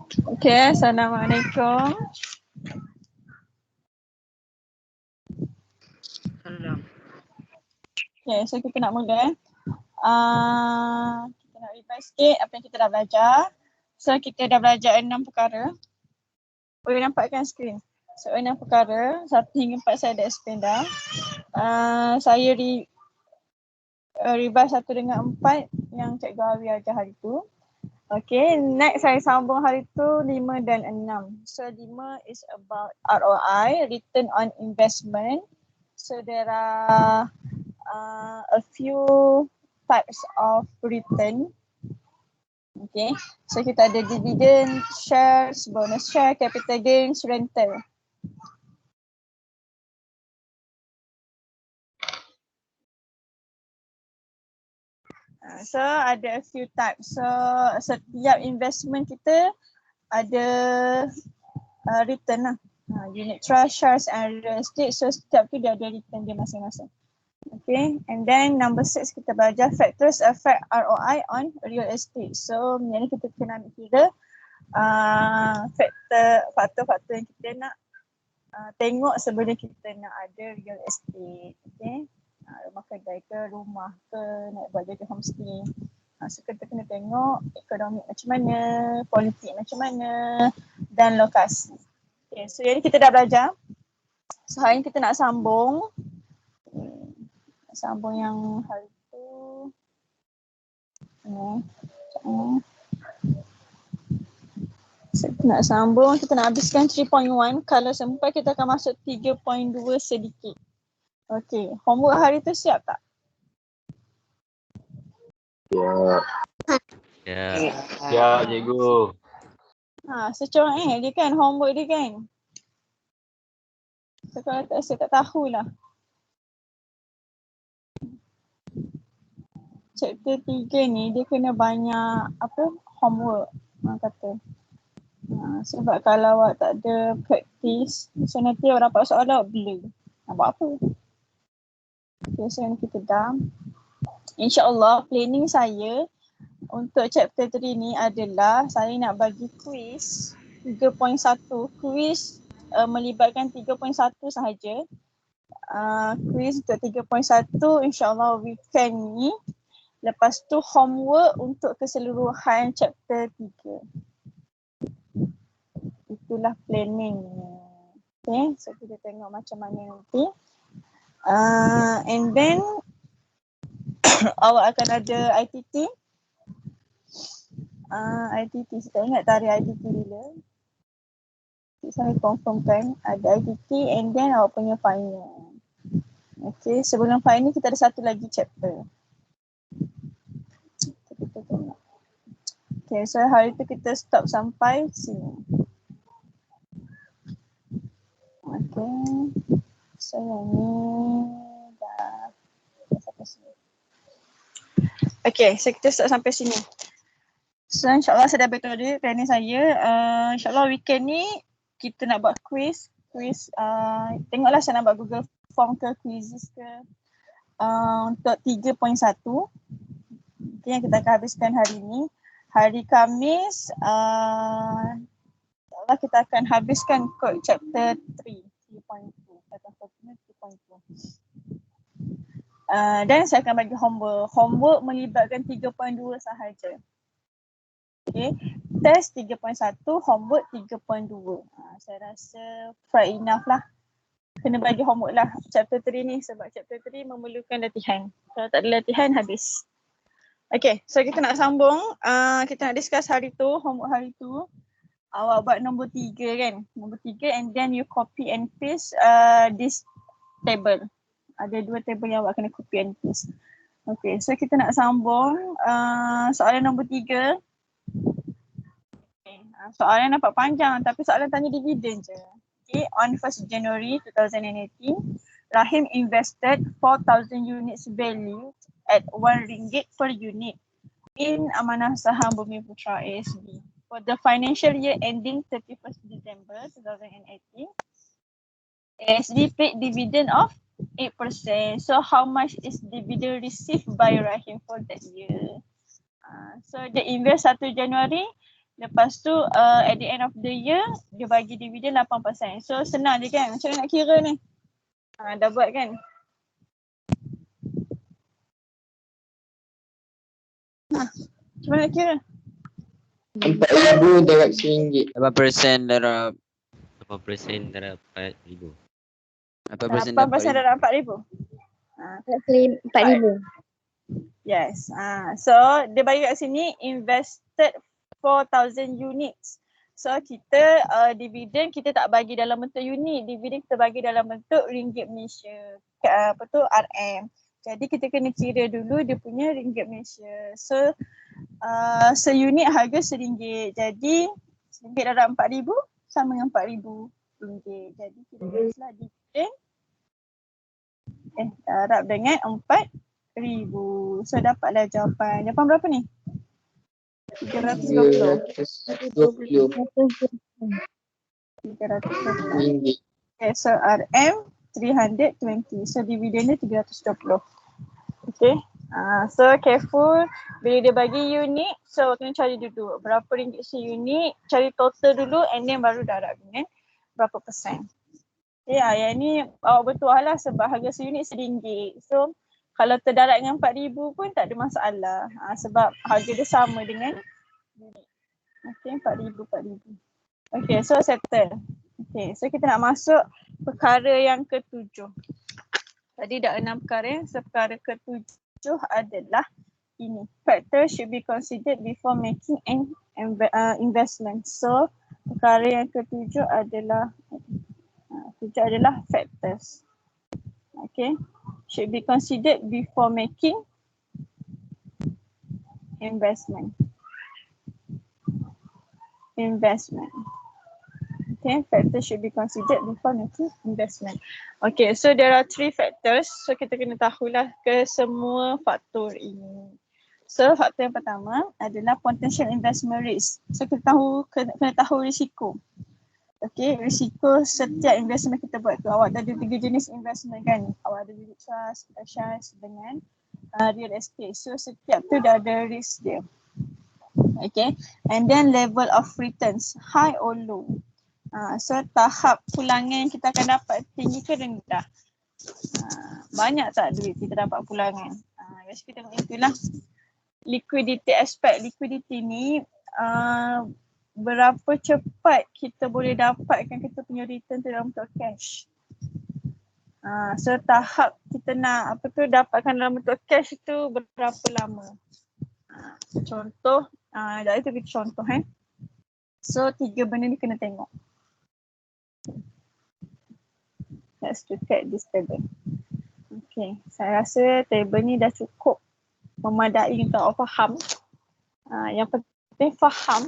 Okay, Assalamualaikum. Salam. Okay, so kita nak mula. Kita nak revise sikit apa yang kita dah belajar. So kita dah belajar 6 perkara. Boleh nampak kan skrin? So 6 perkara, 1 hingga 4 saya dah explain dah. Saya revise 1 dengan 4 yang Cikgu Awi ajar hari tu. Okay, next saya sambung hari tu 5 dan 6. So 5 is about ROI, return on investment. So there are a few types of return. Okay, so kita ada dividend, shares, bonus share, capital gains, rental. So ada a few types. So setiap investment kita ada return lah. Unit trust, shares and real estate. So setiap tu dia ada return dia masing-masing. Okay, and then number 6 kita belajar factors affect ROI on real estate. So yang ni kita kena ambil kira faktor-faktor yang kita nak tengok sebelum kita nak ada real estate. Okay, rumah kedai ke, rumah ke, nak buat jadi homestay. So kita kena tengok ekonomi macam mana, politik macam mana dan lokasi. Okay, so yang ni kita dah belajar. So hari ni kita nak sambung. Sambung yang hari tu. So, kita nak sambung, kita nak habiskan 3.1. Kalau sempat kita akan masuk 3.2 sedikit. Okay, homework hari tu siap tak? Ya. Ya, cikgu. Secorang dia kan, homework dia kan. So kalau tak, saya tak tahulah. Chapter 3 ni dia kena banyak homework kata. Sebab kalau awak tak ada practice, so nanti orang dapat soalan awak blur. Nak buat apa? Okay, so yang kita dah. InsyaAllah planning saya untuk chapter 3 ni adalah saya nak bagi quiz 3.1. Quiz melibatkan 3.1 sahaja. Quiz untuk 3.1 insyaAllah weekend ni. Lepas tu homework untuk keseluruhan chapter 3. Itulah planning. Okay, so kita tengok macam mana nanti. And then awak akan ada ITT. ITT, saya ingat tarikh ITT bila. Saya confirmkan ada ITT and then awak punya final. Okay, sebelum final kita ada satu lagi chapter. Kita tengok. Okay, so hari tu kita stop sampai sini. Okay, so yang ni dah sampai sini. Okay, so kita start sampai sini. So insyaAllah saya dah betul dia planning saya. InsyaAllah weekend ni kita nak buat quiz. Tengoklah saya nak buat Google Form ke quizzes ke untuk 3.1. Okay, yang kita akan habiskan hari ni. Hari Khamis insyaAllah kita akan habiskan kod chapter 3.2 atau 3.2. Dan saya akan bagi homework. Homework melibatkan 3.2 sahaja. Okay, test 3.1, homework 3.2. Saya rasa fair enough lah. Kena bagi homework lah chapter 3 ni sebab chapter 3 memerlukan latihan. Kalau tak ada latihan habis. Okay, so kita nak sambung. Kita nak discuss hari tu, homework hari tu. Awak buat nombor 3 kan? Nombor 3 and then you copy and paste this table. Ada 2 table yang awak kena copy and paste. Okay, so kita nak sambung soalan nombor 3. Okay, soalan nampak panjang tapi soalan tanya dividen je. Okay, on 1st January 2018, Rahim invested 4,000 units value at RM1 per unit in Amanah Saham Bumi Putra ASB. For the financial year ending 31st December 2018, ASB paid dividend of 8%. So how much is dividend received by Rahim for that year? So dia invest 1 Januari Lepas tu at the end of the year dia bagi dividen 8%. So senang je kan, macam mana nak kira ni? Dah buat kan? Macam mana nak kira? 4,000 darab RM1. Berapa persen darab 8% darab 4,000. 8% 8% darab dalam 4,000. 4,000. Yes. So dia bagi kat sini invested 4,000 units. So kita dividen kita tak bagi dalam bentuk unit, dividen kita bagi dalam bentuk ringgit Malaysia. RM. Jadi kita kena kira dulu dia punya ringgit Malaysia. So seunit harga RM1. Jadi RM1 darab 4,000 sama dengan RM4,000. Jadi kita tulislah dividen darab dengan 4,000. So dapatlah jawapan. Jawapan berapa ni? 320. 320. Okay, so RM 320. So dividen dia 320. Okay. So careful bila dia bagi unit, so kena cari dulu berapa ringgit seunit, cari total dulu and then baru darab dengan berapa persen. Ya, yang ni awak bertuah lah sebab harga seunit RM1. So kalau terdarab dengan 4,000 pun tak ada masalah sebab harga dia sama dengan unit. Okay, 4,000. Okay, so settle. Okay, so kita nak masuk perkara yang ke-7. Tadi dah 6 perkara, so perkara ke-7 adalah ini. Factors should be considered before making an investment. So perkara yang ke-7 adalah factors. Okay, should be considered before making investment. Okay, factors should be considered before making investment. Okay, so there are 3 factors. So kita kena tahulah ke semua faktor ini. So faktor yang pertama adalah potential investment risk. So kita kena tahu risiko. Okay, risiko setiap investment kita buat tu. Awak ada 3 jenis investment kan. Awak ada unit trust, shares dengan real estate. So setiap tu dah ada risk dia. Okay, and then level of returns, high or low. So tahap pulangan yang kita akan dapat tinggi ke rendah. Banyak tak duit kita dapat pulangan. Guys, kita tengok itulah. Liquidity aspect. Liquidity ni berapa cepat kita boleh dapatkan kita punya return tu dalam bentuk cash. So tahap kita nak dapatkan dalam bentuk cash tu berapa lama. Contoh, dah itu kita contoh So 3 benda ni kena tengok. Let's look at this table. Okay, saya rasa table ni dah cukup memadai untuk awak faham. Yang penting faham.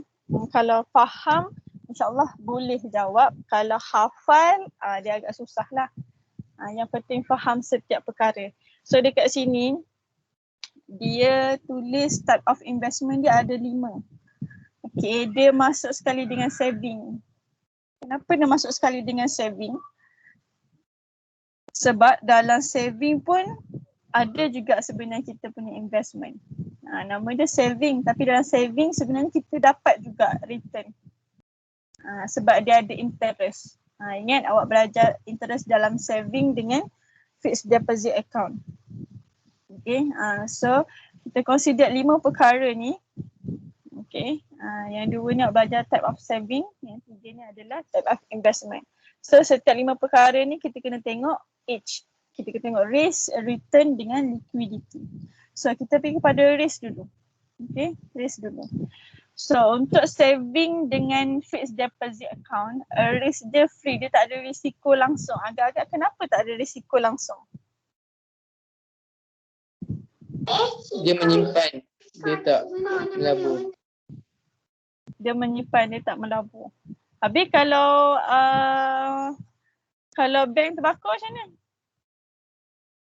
Kalau faham, insyaAllah boleh jawab. Kalau hafal, dia agak susah lah. Yang penting faham setiap perkara. So dekat sini, dia tulis type of investment dia ada 5. Okay, dia masuk sekali dengan saving. Kenapa dia masuk sekali dengan saving? Sebab dalam saving pun ada juga sebenarnya kita punya investment. Nama dia saving, tapi dalam saving sebenarnya kita dapat juga return. Sebab dia ada interest. Ingat awak belajar interest dalam saving dengan fixed deposit account. Okay, so kita consider 5 perkara ni. Okay, yang 2 ni awak belajar type of saving, yang 3 ni adalah type of investment. So setiap 5 perkara ni kita kena tengok each. Kita kena tengok risk, return dengan liquidity. So kita pergi pada risk dulu. Okay, risk dulu. So untuk saving dengan fixed deposit account, risk dia free, dia tak ada risiko langsung. Agak-agak kenapa tak ada risiko langsung? Dia menyimpan, dia tak melabur. Dia menyimpan, dia tak melabur. Habis kalau bank terbakar macam mana?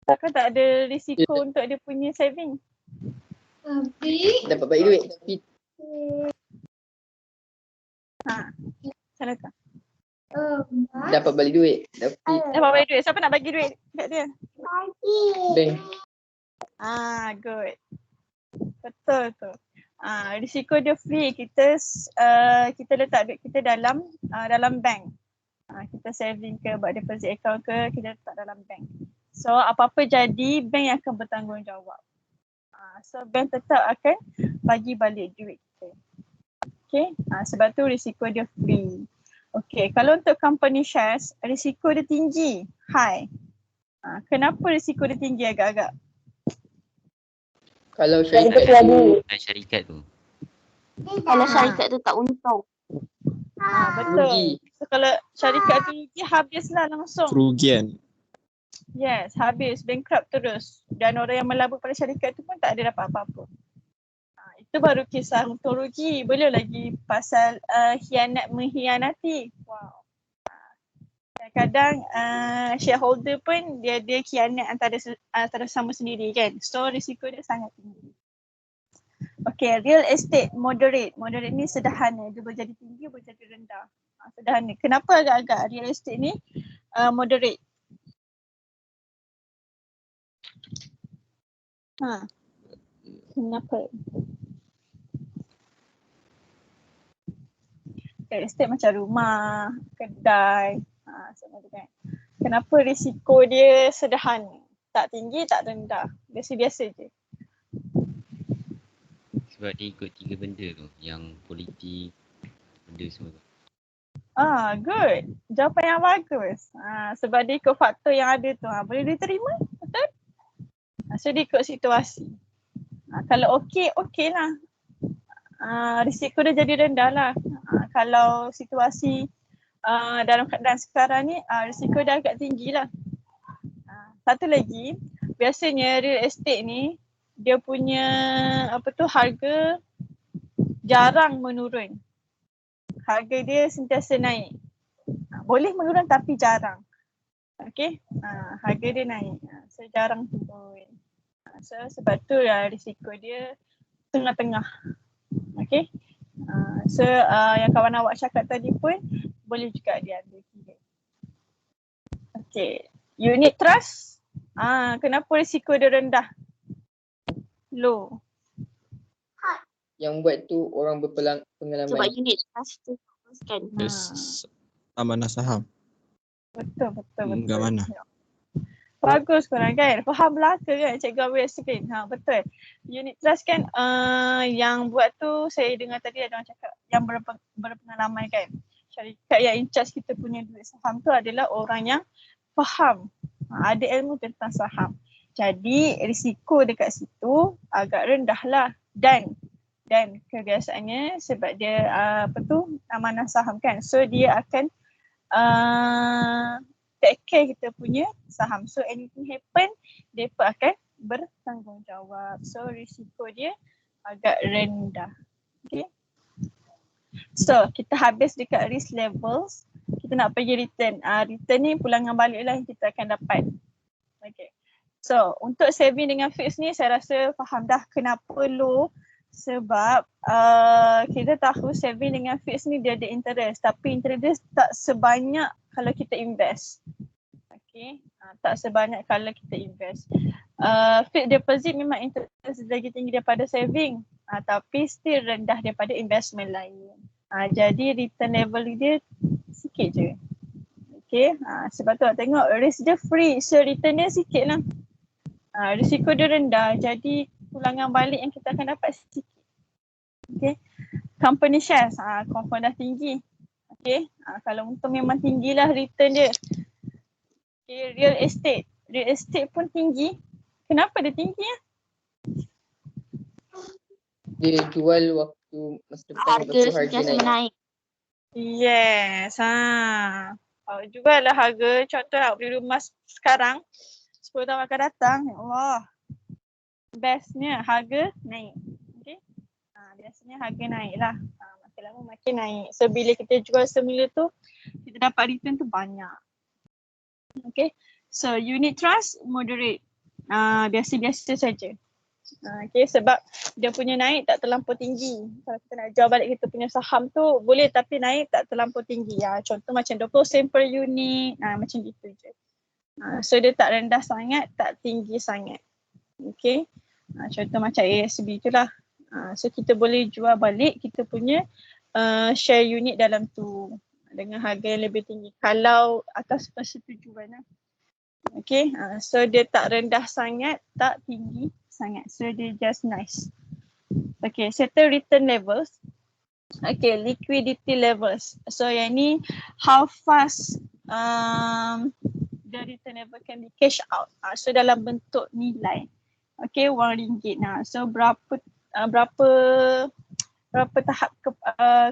Takkan tak ada risiko untuk dia punya saving? Dapat balik duit tapi Macam mana tak? dapat balik duit tapi Dapat bagi duit. Siapa nak bagi duit kat dia? bank. Good. Betul tu. Risiko dia free. Kita letak duit kita dalam bank. Kita saving ke, buat deposit account ke, kita letak dalam bank. So apa-apa jadi, bank yang akan bertanggungjawab. So bank tetap akan bagi balik duit kita. Okay, sebab tu risiko dia free. Okay, kalau untuk company shares, risiko dia tinggi, high. Kenapa risiko dia tinggi agak-agak? Kalau syarikat tu Syarikat tu. Kalau syarikat tu tak untung. Betul. rugi. So kalau syarikat tu rugi, habislah langsung. Kerugian. Yes, habis, bankrupt terus. Dan orang yang melabur pada syarikat tu pun tak ada dapat apa-apa. Itu baru kisah untung rugi. Belum lagi pasal mengkhianati. Wow. Kadang-kadang shareholder pun dia khianat antara sama sendiri kan. So risiko dia sangat tinggi. Okay, real estate moderate. Moderate ni sederhana. Dia boleh jadi tinggi, boleh jadi rendah. Sederhana. Kenapa agak-agak real estate ni moderate? Kenapa? Real estate macam rumah, kedai, semua tu kan. Kenapa risiko dia sederhana? Tak tinggi, tak rendah. Biasa-biasa je. Sebab dia ikut 3 benda tu. Yang politik, benda semua tu. Good. Jawapan yang bagus. Sebab dia ikut faktor yang ada tu. Boleh diterima? Betul? So dia ikut situasi. Kalau okey lah. Risiko dia jadi rendah lah. Kalau situasi dalam keadaan sekarang ni, risiko dia agak tinggi lah. Satu lagi, biasanya real estate ni dia punya harga jarang menurun. Harga dia sentiasa naik. Boleh menurun tapi jarang. Okay, harga dia naik. So jarang turun. So sebab tu risiko dia tengah-tengah. Okay. So yang kawan awak cakap tadi pun boleh juga diambil kira. Okay. Unit trust. Kenapa risiko dia rendah? Low. Yang buat tu orang berpengalaman. Sebab unit trust tu kan. Yes. Amanah saham. Betul. Enggak mana. Bagus korang kan. Faham belaka kan Cikgu Abel explain. Betul. Unit trust kan yang buat tu saya dengar tadi ada orang cakap yang berpengalaman kan. Syarikat yang in charge kita punya duit saham tu adalah orang yang faham. Ada ilmu tentang saham. Jadi risiko dekat situ agak rendah lah. Dan kebiasaannya sebab dia amanah saham kan. So dia akan take care kita punya saham. So anything happen, mereka akan bertanggungjawab. So risiko dia agak rendah. Okay. So kita habis dekat risk levels. Kita nak pergi return. Return ni pulangan balik lah yang kita akan dapat. Okay. So untuk saving dengan fix ni saya rasa faham dah kenapa low. Sebab kita tahu saving dengan fix ni dia ada interest. Tapi interest tak sebanyak kalau kita invest. Okay. Tak sebanyak kalau kita invest. Fixed deposit memang interest lagi tinggi daripada saving. Tapi still rendah daripada investment lain. Jadi return level dia sikit je. Okay. Sebab tu tengok risk dia free. So return dia sikit lah. Risiko dia rendah. Jadi pulangan balik yang kita akan dapat sikit. Okay. Company shares. Confirm dah tinggi. Okay. Kalau untung memang tinggilah return dia. Okay. Real estate. Real estate pun tinggi. Kenapa dia tinggi ya? Dia jual waktu masa depan Harga waktu harga sentiasa naik. menaik. Yes. Jugalah harga. Contoh lah beli rumah sekarang. 10 tahun akan datang. Ya Allah. Bestnya harga naik. Okay. Biasanya harga naik lah. Makin lama makin naik. So bila kita jual semula tu, kita dapat return tu banyak. Okay. So unit trust moderate. Biasa-biasa saja. Okay, sebab dia punya naik tak terlampau tinggi. Kalau kita nak jual balik kita punya saham tu boleh tapi naik tak terlampau tinggi. Contoh macam 20 sen per unit. Macam gitu je. So dia tak rendah sangat, tak tinggi sangat. Okay. Contoh macam ASB tu lah. So kita boleh jual balik kita punya share unit dalam tu dengan harga yang lebih tinggi kalau atas persetujuan lah. Okay, so dia tak rendah sangat, tak tinggi sangat. So dia just nice. Okay, settle return levels. Okay, liquidity levels. So yang ni how fast the return level can be cash out. So dalam bentuk nilai. Okay, RM1. Nah, so berapa tahap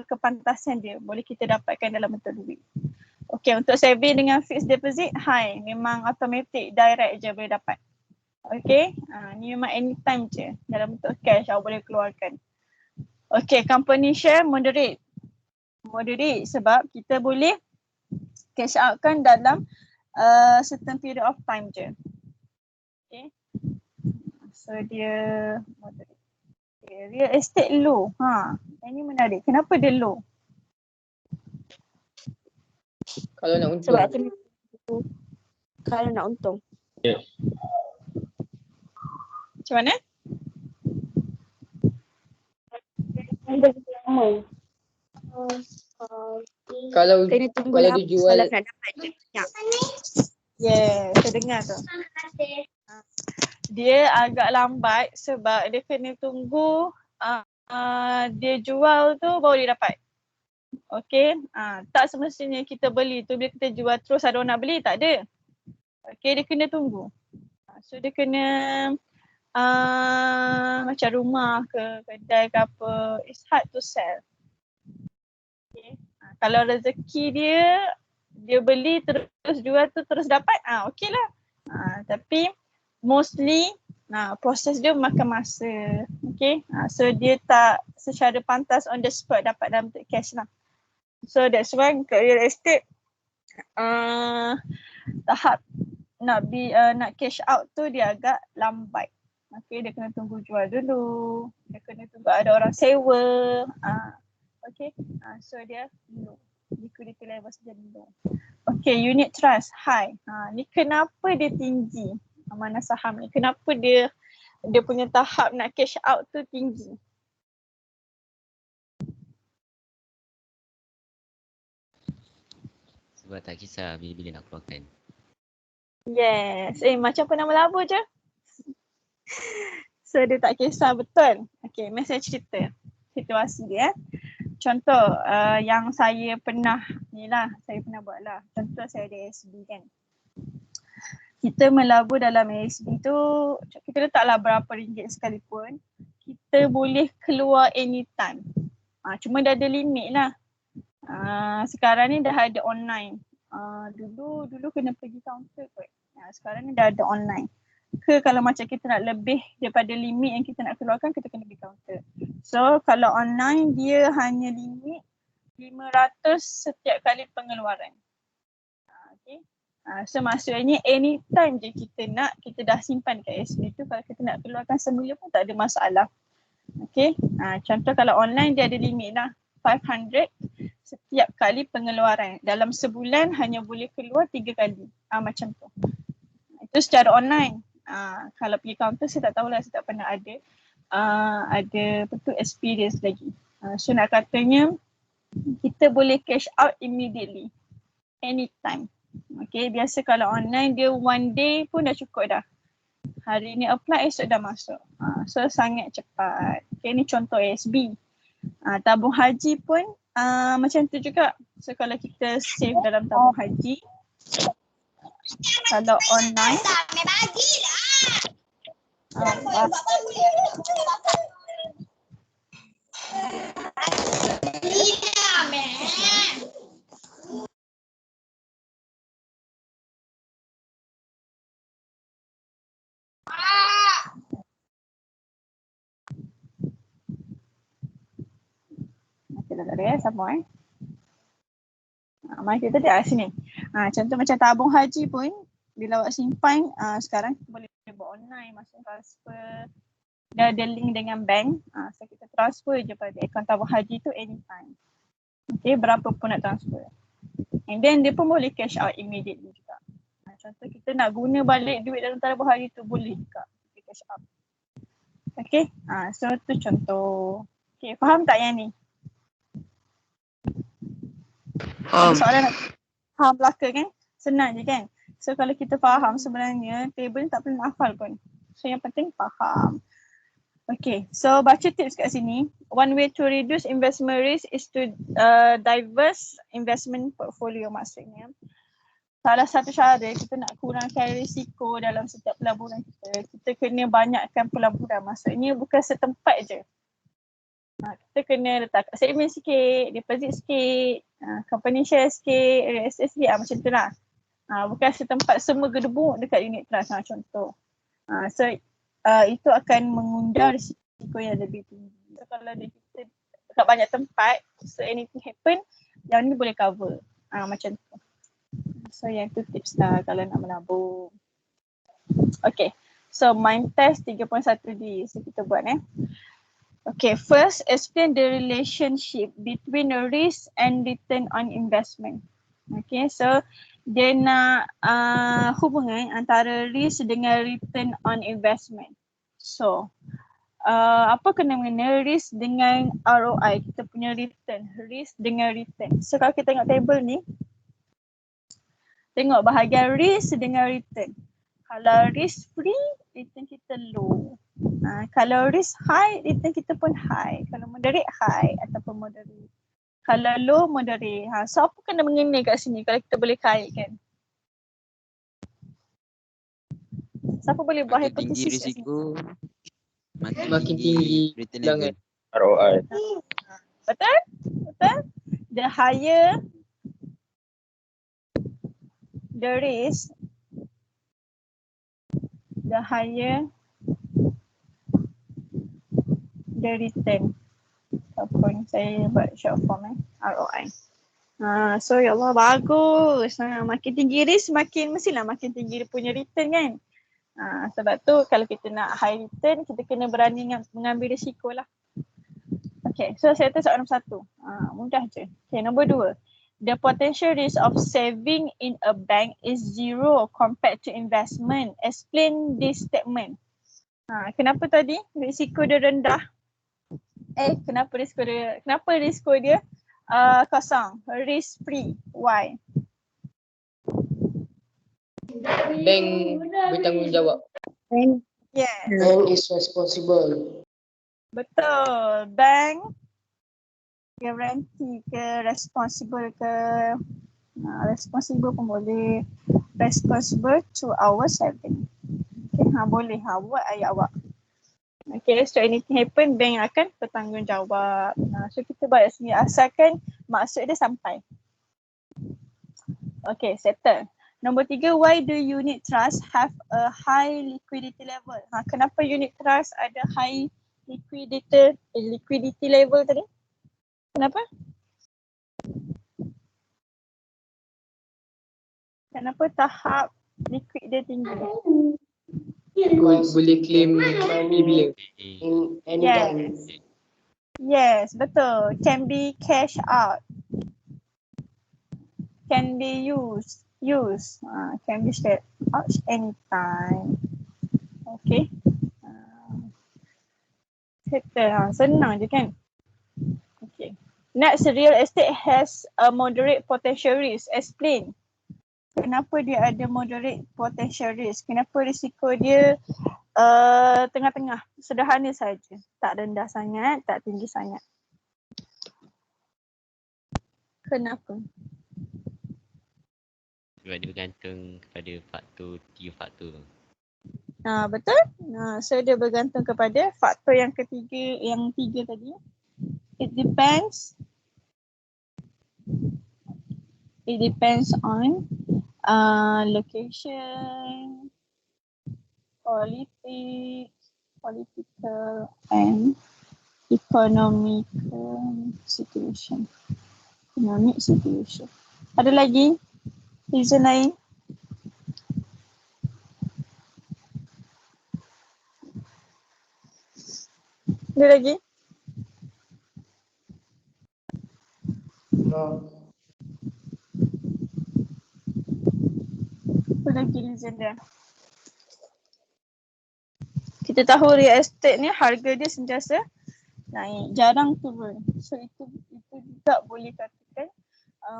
kepantasan dia boleh kita dapatkan dalam bentuk duit. Okay, untuk saving dengan fixed deposit high, memang automatic direct je boleh dapat. Okay, ni memang anytime je dalam bentuk cash awak boleh keluarkan. Okay, company share moderate. Moderate sebab kita boleh cash out kan dalam certain period of time je. Okay, so dia moderate. Okay, real estate low. Ini menarik. Kenapa dia low? Kalau nak untung. Sebab kena kalau nak untung. Macam mana? Kalau Kena tunggu kalau lama dia jual kalau nak dapat je. Ya. Yeah, saya dengar tu. Dia agak lambat sebab dia kena tunggu dia jual tu baru dia dapat. Okay, tak semestinya kita beli tu bila kita jual terus ada orang nak beli, tak ada. Okay, dia kena tunggu. So dia kena macam rumah ke kedai ke apa, it's hard to sell. Okay. Kalau rezeki dia beli terus jual tu terus dapat, okey lah. Tapi mostly proses dia makan masa. Okay, so dia tak secara pantas on the spot dapat dalam bentuk cash lah. So that's why kat real estate tahap nak cash out tu dia agak lambat. Okay, dia kena tunggu jual dulu, dia kena tunggu ada orang sewa. Okay, so dia low, liquidity level jadi low. Okay, unit trust high. Ni kenapa dia tinggi? Mana saham ni? Kenapa dia punya tahap nak cash out tu tinggi? Sebab tak kisah bila-bila nak keluarkan. Yes, macam pernah melabur je. So dia tak kisah betul. Okay, mari saya cerita situasi dia. Contoh yang saya pernah saya pernah buat lah. Contoh saya ada ASB kan. Kita melabur dalam ASB tu, kita letaklah berapa ringgit sekalipun, kita boleh keluar anytime. Cuma dah ada limit lah. Sekarang ni dah ada online. Dulu kena pergi counter kot. Sekarang ni dah ada online. Kalau macam kita nak lebih daripada limit yang kita nak keluarkan, kita kena pergi counter. So kalau online dia hanya limit 500 setiap kali pengeluaran. Okay. So maksudnya anytime je kita dah simpan kat ASB tu, kalau kita nak keluarkan semula pun tak ada masalah. Okay. Contoh kalau online dia ada limit lah 500 setiap kali pengeluaran. Dalam sebulan hanya boleh keluar 3 kali. Macam tu. Itu secara online. Kalau pergi counter saya tak tahulah, saya tak pernah ada experience lagi. So nak katanya kita boleh cash out immediately, anytime. Okay, biasa kalau online dia one day pun dah cukup dah. Hari ni apply, esok dah masuk. So sangat cepat. Okay, ni contoh ASB. Tabung haji pun macam tu juga. So kalau kita save dalam tabung haji, kalau online sama mari kita lihat sini. Contoh macam tabung haji pun bila awak simpan sekarang boleh buat online, masuk transfer, dah ada link dengan bank. So kita transfer je pada akaun tabung haji tu anytime. Okay, berapa pun nak transfer. And then dia pun boleh cash out immediately juga. Contoh kita nak guna balik duit dalam tabung haji tu boleh juga kita cash out. Okay, so tu contoh. Okay, faham tak yang ni? Soalan nak faham belaka kan? Senang je kan? So kalau kita faham sebenarnya table ni tak perlu nak hafal pun. So yang penting faham. Okay, so baca tips kat sini. One way to reduce investment risk is to diverse investment portfolio, maksudnya. Salah satu cara kita nak kurangkan risiko dalam setiap pelaburan kita kena banyakkan pelaburan. Maksudnya bukan setempat je. Kita kena letak saving sikit, deposit sikit, company share sikit, real estate sikit, macam tu lah. Bukan setempat semua gedebuk dekat unit trust, contoh. So itu akan mengundang risiko yang lebih tinggi. So kalau kita dekat banyak tempat, so anything happen, yang ni boleh cover. Macam tu. So yang tu tips lah kalau nak menabung. Okay, so mind test 3.1D. So kita buat Okay, first explain the relationship between risk and return on investment. Okay, so dia nak hubungan antara risk dengan return on investment. So, apa kena-mengena risk dengan ROI, kita punya return, risk dengan return. So kalau kita tengok table ni, tengok bahagian risk dengan return. Kalau risk free, return kita low. Kalau risk high, return kita pun high. Kalau moderate, high ataupun moderate. Kalau low, moderate. So apa kena mengena kat sini kalau kita boleh kaitkan? Siapa boleh buat Makin tinggi hipotesis kat sini? risiko, Makin tinggi return bilangan. level. ROI. Betul? Betul? The higher the risk, the higher the return. Ataupun saya buat short form ROI. So ya Allah, bagus. Makin tinggi risk, mestilah makin tinggi dia punya return kan. Sebab tu kalau kita nak high return, kita kena berani mengambil risiko lah. Okay, so saya atas soalan nombor 1. Mudah je. Okay, nombor 2. The potential risk of saving in a bank is zero compared to investment. Explain this statement. Kenapa tadi risiko dia rendah? Kenapa risiko dia kosong? Risk free. Why? Bank bertanggungjawab. Yes. Bank is responsible. Betul. Bank guarantee ke, responsible ke, responsible pun boleh. Responsible to our saving. Okay, boleh. Buat ayat awak. Okay, so anything happen, bank akan bertanggungjawab. So kita buat sini asalkan maksud dia sampai. Okay, settle. Nombor 3, why do unit trust have a high liquidity level? Kenapa unit trust ada high liquidity level tadi? Kenapa? Kenapa tahap liquid dia tinggi? Boleh claim bila? Yes. Yes, betul. Can be cash out. Can be used. Can be straight out anytime. Okay. Senang je kan? Okay. Next, real estate has a moderate potential risk. Explain. Kenapa dia ada moderate potential risk? Kenapa risiko dia tengah-tengah, sederhana saja. Tak rendah sangat, tak tinggi sangat. Kenapa? Sebab dia bergantung kepada tiga faktor. Betul. So dia bergantung kepada faktor yang tiga tadi. It depends on location, political and economic situation. Ada lagi reason lain? Ada lagi? Apa lagi reason dia? Kita tahu real estate ni harga dia sentiasa naik, jarang turun. So itu juga boleh katakan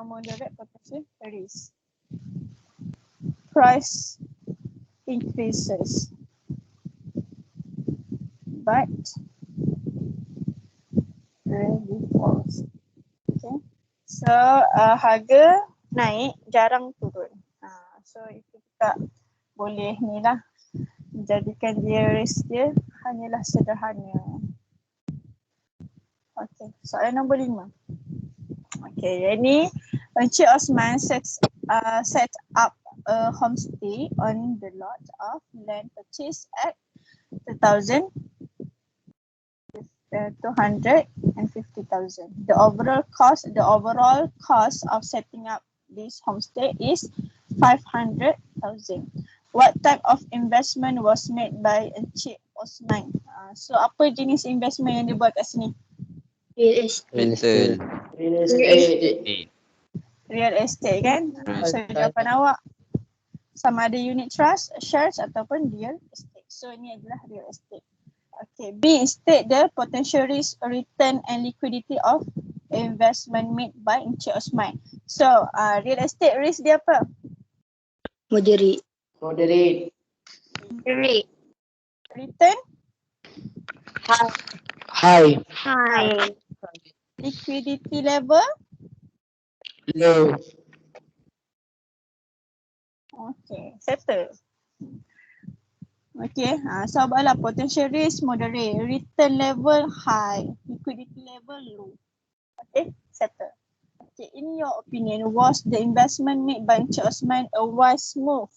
moderate potential risk. Price increases but rarely falls. Okay. So harga naik, jarang turun. So itu juga boleh ni lah, menjadikan dia risk dia hanyalah sederhana. Okay, soalan nombor 5. Okay, yang ni Encik Osman set up a homestay on the lot of land purchased at 250,000. The overall cost of setting up this homestay is 500,000. What type of investment was made by Encik Osman? So apa jenis investment yang dia buat kat sini? Real estate. Rental. Real estate. Real estate kan? So jawapan awak sama ada unit trust, shares ataupun real estate. So ini adalah real estate. Okay, B, state the potential risk, return and liquidity of investment made by Encik Osman. So real estate risk dia apa? Moderate. Moderate. Moderate. Return, High. High. liquidity level. Low. Okay, settle. Okay, sabarlah, potential risk moderate, return level high, liquidity level low. Okay, settle. Okay, in your opinion, was the investment made by Encik Osman a wise move?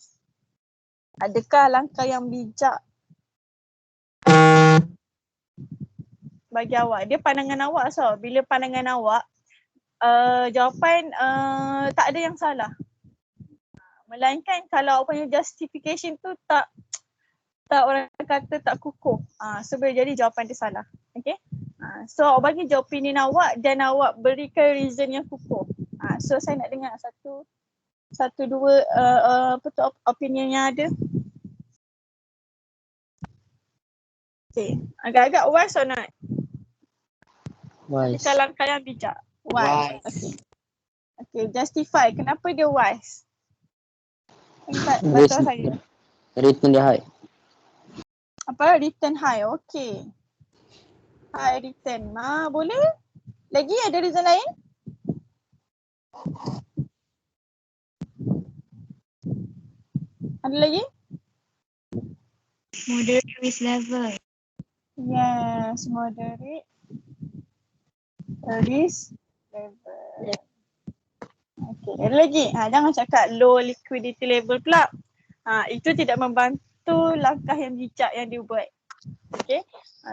Adakah langkah yang bijak bagi awak? Dia pandangan awak, so bila pandangan awak, jawapan tak ada yang salah. Melainkan kalau awak punya justification tu tak orang kata tak kukuh. So boleh jadi jawapan dia salah. Okay. So awak bagi je opinion awak dan awak berikan reason yang kukuh. So saya nak dengar satu dua opinion yang ada. Okay. Agak-agak wise or not? Wise. Adakah langkah yang bijak? Wise. Wise. Okay. Justify. Kenapa dia wise? Bantu saya. Return dia high. Apa? Return high. Okay. High return. Boleh? Lagi ada reason lain? Ada lagi? Moderate risk level. Yes, moderate risk level. Okay, ada lagi? Jangan cakap low liquidity level pula. Itu tidak membantu langkah yang bijak yang dia buat. Okay,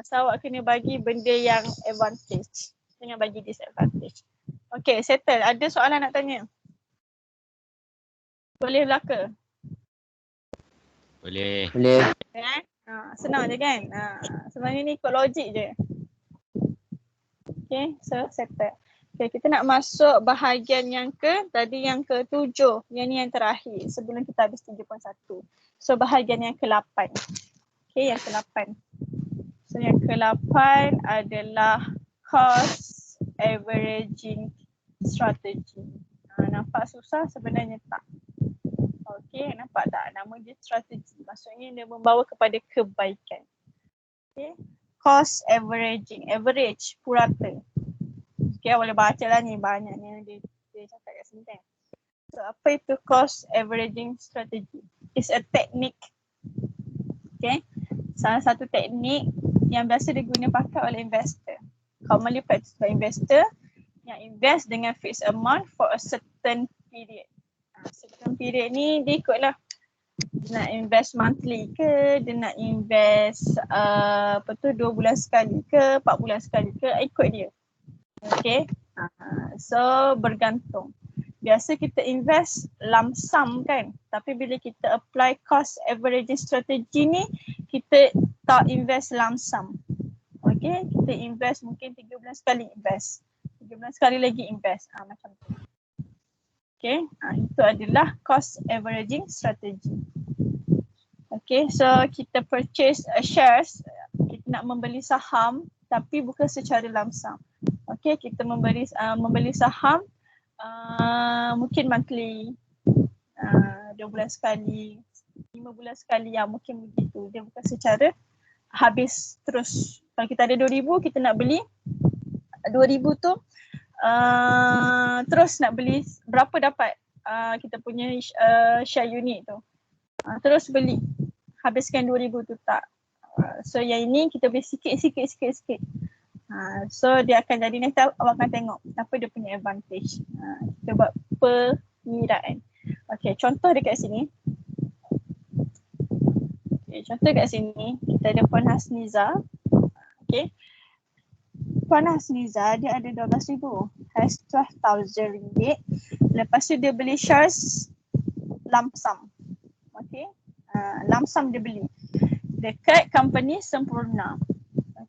so awak kena bagi benda yang advantage. Jangan bagi disadvantage. Okay, settle. Ada soalan nak tanya? Boleh belaka? Boleh. Boleh. Senang je kan? Sebenarnya ni ikut logik je. Okay, so settle. Okay, kita nak masuk bahagian yang yang ke-7. Yang ni yang terakhir sebelum kita habis 3.1. So bahagian yang ke-8. Okay, yang ke-8. So yang ke-8 adalah cost averaging strategy. Nampak susah? Sebenarnya tak. Okay, nampak tak? Nama dia strategi. Maksudnya dia membawa kepada kebaikan. Okay. Cost averaging. Average, purata. Okay, boleh baca lah ni. Banyak ni dia cakap kat sini kan. So, apa itu cost averaging strategy? It's a technique. Okay. Salah satu teknik yang biasa digunakan pakai oleh investor. Commonly practiced by investor yang invest dengan fixed amount for a certain period. Certain period ni dia ikutlah. Dia nak invest monthly ke, dia nak invest 2 bulan sekali ke, 4 bulan sekali ke, ikut dia. Okay. So bergantung. Biasa kita invest lump sum kan, tapi bila kita apply cost averaging strategy ni, kita tak invest lump sum. Okay, kita invest mungkin 3 bulan sekali invest, 3 bulan sekali lagi invest, macam tu. Okay, itu adalah cost averaging strategy. Okay, so kita purchase shares, kita nak membeli saham tapi bukan secara lamsam. Okay, kita membeli saham mungkin monthly, 2 bulan sekali, 5 bulan sekali, ya mungkin begitu. Dia bukan secara habis terus. Kalau kita ada 2,000, kita nak beli 2,000 tu terus nak beli berapa dapat kita punya share unit tu. Terus beli, habiskan 2,000 tu tak. So yang ini kita beli sikit. So dia akan jadi, nanti awak akan tengok apa dia punya advantage. Kita buat pengiraan. Okay, contoh dekat sini. Okay, contoh dekat sini kita ada Puan Hasniza. Okay, Puan Hasniza dia ada 12,000, has 12,000 ringgit. Lepas tu dia beli shares lump sum. Okay, lump sum dia beli dekat company Sempurna.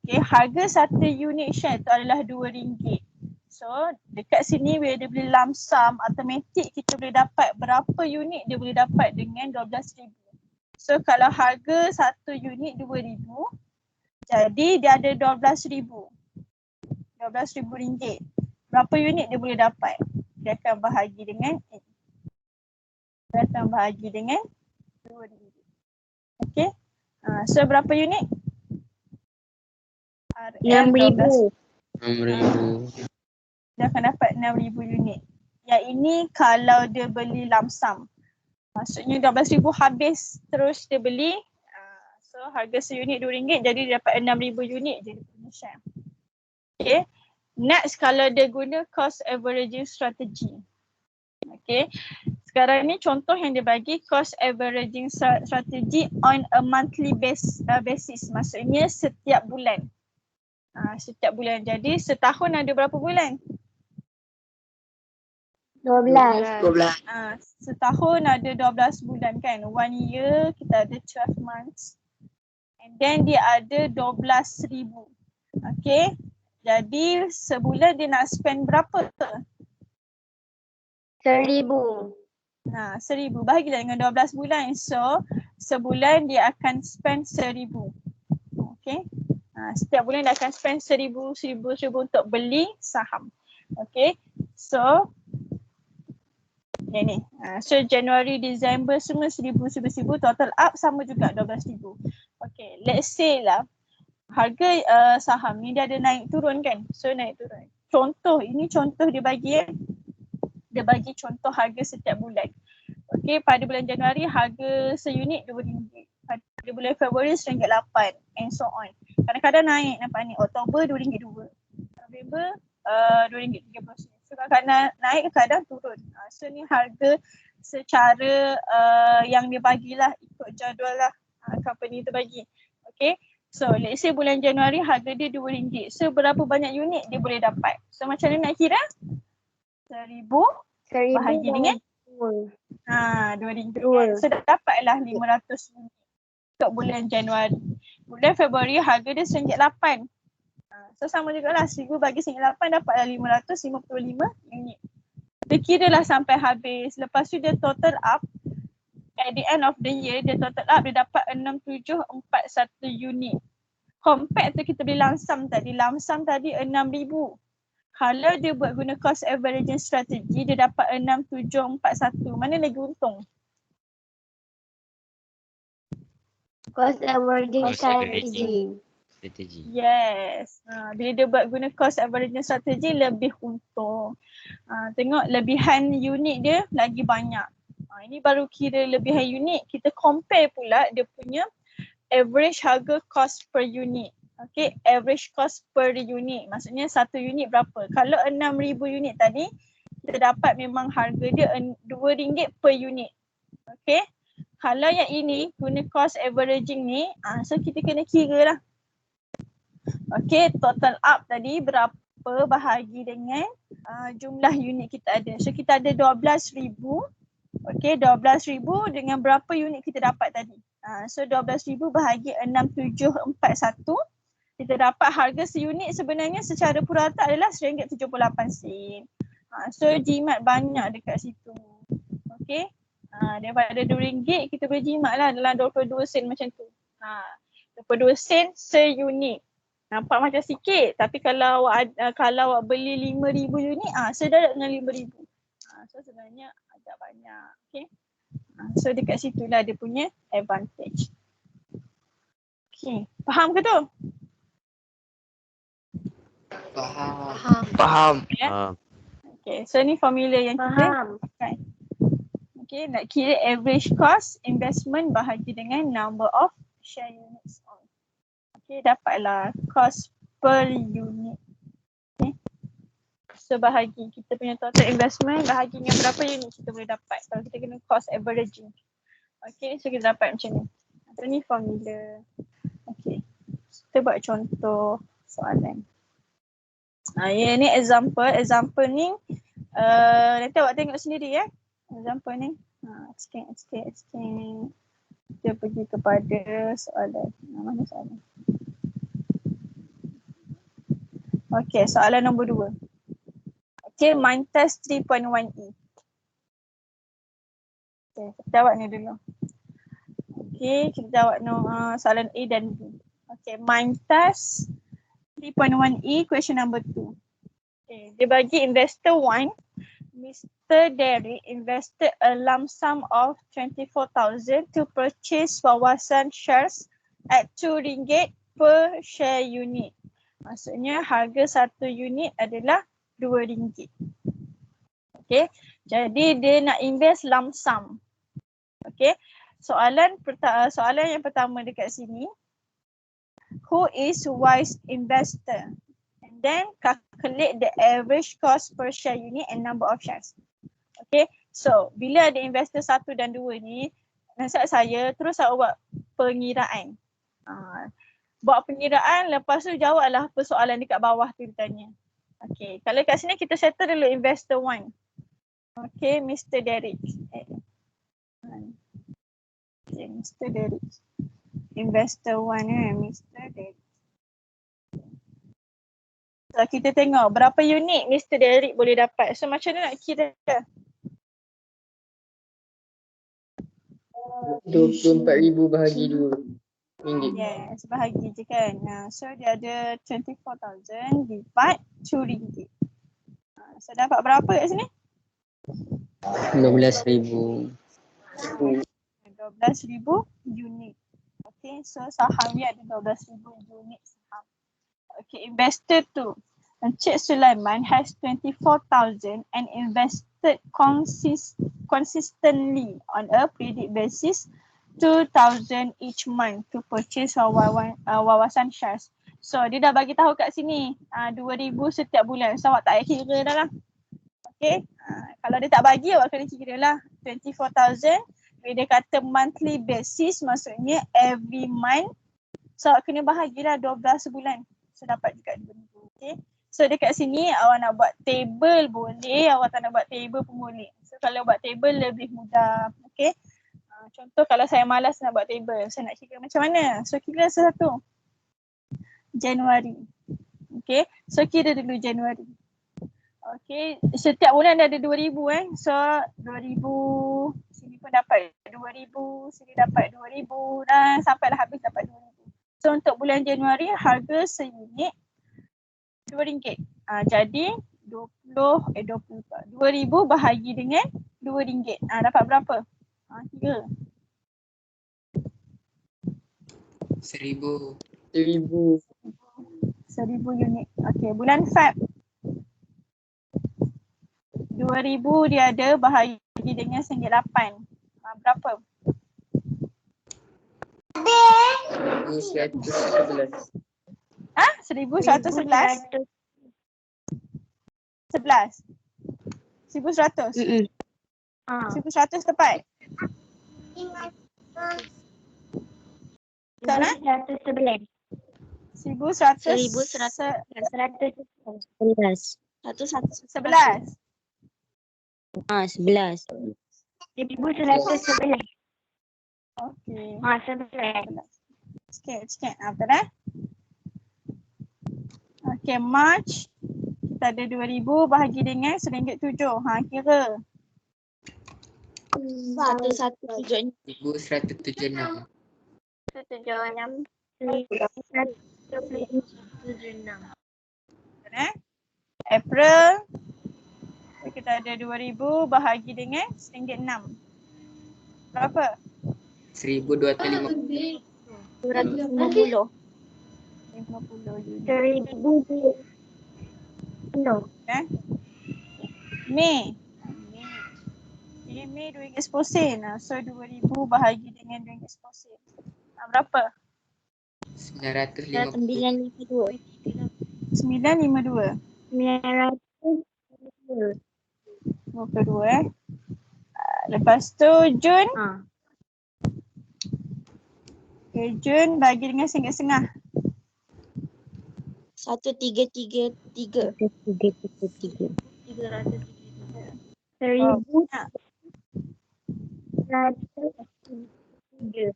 Okay, harga satu unit share tu adalah RM2. So dekat sini bila dia beli lump sum, automatik kita boleh dapat berapa unit dia boleh dapat dengan 12,000. So kalau harga satu unit RM2,000, jadi dia ada RM12,000. RM12,000. Berapa unit dia boleh dapat? Dia akan bahagi dengan RM2,000. Okay. So berapa unit? 6,000. 6,000. Dia akan dapat 6,000 unit. Yang ini kalau dia beli lump sum. Maksudnya 12,000 habis terus dia beli. So harga seunit RM2, jadi dia dapat 6,000 unit je dia punya share. Okay. Next, kalau dia guna cost averaging strategy. Okay. Sekarang ni contoh yang dia bagi cost averaging strategy on a monthly basis. Maksudnya setiap bulan. Setiap bulan. Jadi setahun ada berapa bulan? 12. 12. Setahun ada 12 bulan kan. 1 year kita ada 12 months. And then dia ada 12,000. Okay. Jadi sebulan dia nak spend berapa? 1,000. 1,000. Bahagilah dengan 12 bulan. So sebulan dia akan spend 1,000. Okay. Setiap bulan dia akan spend 1,000 untuk beli saham. Okay. So ni. So Januari, Disember semua 1,000, total up sama juga 12,000. Okay, let's say lah harga saham ni dia ada naik turun kan. So naik turun. Contoh, ini contoh dia bagi Dia bagi contoh harga setiap bulan. Okay, pada bulan Januari harga seunit RM2. Pada bulan Februari RM1.8 and so on. Kadang-kadang naik, nampak ni. Oktober RM2.2. November RM2.30. So kadang-kadang naik, kadang turun. So ni harga secara yang dia bagilah, ikut jadual lah company tu bagi. Okay. So let's say bulan Januari harga dia RM2. So berapa banyak unit dia boleh dapat? So macam mana nak kira? 1,000 bahagi dengan RM2. So dapatlah 500 unit untuk bulan Januari. Bulan Februari harga dia RM1.8. So sama jugalah, 1,000 bagi RM1.8 dapatlah 555 unit. Dia kiralah sampai habis. Lepas tu dia total up. At the end of the year dia total up, dia dapat 6,741 unit. Compared tu kita beli lump sum tadi. Lump sum tadi 6,000. Kalau dia buat guna cost averaging strategy, dia dapat 6,741. Mana lagi untung? Cost averaging strategy. Yes. Bila dia buat guna cost averaging strategy lebih untung. Tengok lebihan unit dia lagi banyak. Ini baru kira lebihan unit. Kita compare pula dia punya average harga cost per unit. Okay, average cost per unit. Maksudnya satu unit berapa. Kalau 6,000 unit tadi, kita dapat memang harga dia RM2 per unit. Okay. Kalau yang ini guna cost averaging ni, so kita kena kira lah. Okay, total up tadi berapa bahagi dengan jumlah unit kita ada. So kita ada 12,000. Okay, 12,000 dengan berapa unit kita dapat tadi. So 12,000 bahagi 6,741. Kita dapat harga seunit sebenarnya secara purata adalah RM1.78. So jimat banyak dekat situ. Okay. Daripada RM2 kita boleh jimat lah dalam 22 sen macam tu. 22 sen seunit. Nampak macam sikit tapi kalau awak beli 5,000 unit sedarat dengan 5,000. So sebenarnya agak banyak. Okay. So dekat situlah dia punya advantage. Okay. Faham ke tu? Faham. Ya. Okay. So ni formula yang kita Faham. pakai. Okay. Nak kira average cost investment bahagi dengan number of share units on. Okay. Dapatlah cost per unit. Okay. So bahagi kita punya total investment bahagi dengan berapa unit kita boleh dapat. Kalau kita kena cost averaging. Okay. So kita dapat macam ni. So ni formula. Okay. Kita buat contoh soalan. Ya ni example. Example ni nanti awak tengok sendiri ya. Example ni. Sikit. Kita pergi kepada soalan. Mana soalan? Okay, soalan nombor 2. Okay, Mintas 3.1e. Okay, kita jawab ni dulu. Okay, kita jawab soalan A dan B. Okay, Mintas 3.1e, question number 2. Okay, dia bagi investor 1, Mr. Derek invested a lump sum of 24,000 to purchase wawasan shares at RM2 per share unit. Maksudnya harga satu unit adalah RM2. Okay, jadi dia nak invest lump sum. Okay, soalan yang pertama dekat sini. Who is wise investor? And then calculate the average cost per share unit and number of shares. Okay, so bila ada investor 1 dan 2 ni, nasihat saya terus awak buat pengiraan. Buat pengiraan, lepas tu jawablah persoalan dekat bawah tu ditanya. Okay, kalau kat sini kita settle dulu investor 1. Okay, Mr. Derek. Okay, Mr. Derek. Investor 1 Mr. Derek. So kita tengok berapa unit Mr. Derek boleh dapat. So macam mana nak kira? 24,000 bahagi 2 ringgit. Yes, bahagi je kan. So dia ada 24,000 divide RM2. So dapat berapa kat sini? 12,000. 12,000 unit. Okay, so saham dia ada 12,000 unit saham. Okay, investor 2. Encik Sulaiman has 24,000 and invested consistently on a predict basis 2,000 each month to purchase wawasan shares. So dia dah bagi tahu kat sini 2,000 setiap bulan. So awak tak payah kira dah lah. Okay, kalau dia tak bagi awak kena kira lah 24,000. Bila dia kata monthly basis maksudnya every month. So awak kena bahagilah 12 bulan. So dapat juga 2,000. Okay. So dekat sini awak nak buat table boleh, awak tak nak buat table pun boleh. So kalau buat table lebih mudah. Okay. Contoh kalau saya malas nak buat table, saya nak kira macam mana? So kira satu. Januari. Okay. So kira dulu Januari. Okay. Setiap bulan dia ada 2,000 So 2,000, sini pun dapat 2,000, sini dapat 2,000 dan sampailah habis dapat 2,000. So untuk bulan Januari harga seunit RM2. Jadi 2,000 bahagi dengan RM2. Dapat berapa? Kira. 1,000 unit. Okay, bulan Feb 2,000 dia ada bahagi dengan RM8. Berapa? 1,111. 1,111? 11? 1,100? 1,100 tepat? Tak nak? 111. 1,111? 11. 11. 1,111. Okay. 11. Sikit. Apa dah? Okay, March. Kita ada 2,000 bahagi dengan RM1.07. Kira. 1176. 1176. 176. 176. April. So, kita ada 2000 bahagi dengan RM1.06. Berapa? 1250. 250. 50 unit. 1000. No. Mei. Ini Mei RM2 So 2000 bahagi dengan RM2. Berapa? 950. 952. 952. 952. 52 Lepas tu Jun. Ha. Okay, Jun bagi dengan RM1.50. 1333. 333. Oh, 1103.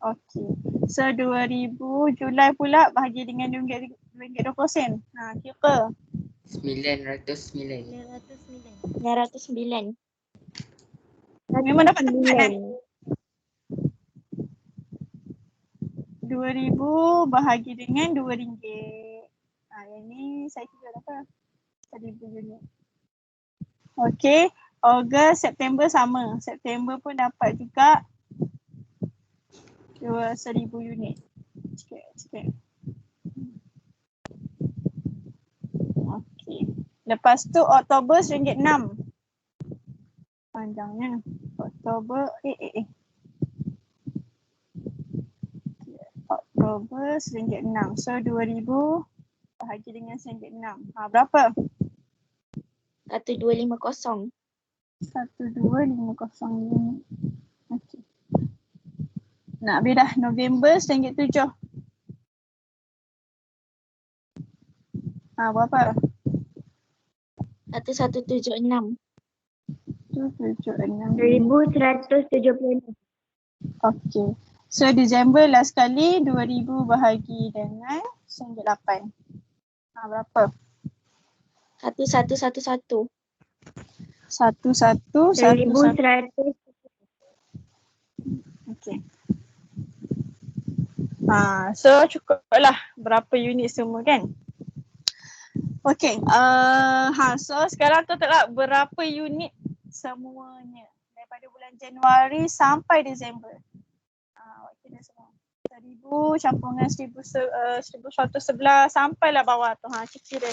okay. So 2000 Julai pula bahagi dengan RM2.20. Kira 909. 909. memang dapat tepat kan? 2000 bahagi dengan RM2. Yang ni saya kira apa? 1000 unit. Okay. Ogos, September sama. September pun dapat juga 1000 unit. Sikit. Okay. Lepas tu Oktober RM1.06. Panjangnya. Oktober, Oktober RM1.06. So 2000 bahagi dengan RM1.06. Berapa? 1250. 1250 unit. Okey. Nak habis dah. November RM1.07. Berapa? 1176. 276. 1176. Okey. So Disember last kali 2000 bahagi dengan RM1.08. Berapa? 1111. 1111. 1100. Okey. So cukup lah berapa unit semua kan? Okey. So sekarang total lah berapa unit semuanya daripada bulan Januari sampai Disember. Okey dah semua. 1000 campur dengan 1111 sampailah bawah tu. Cik dia.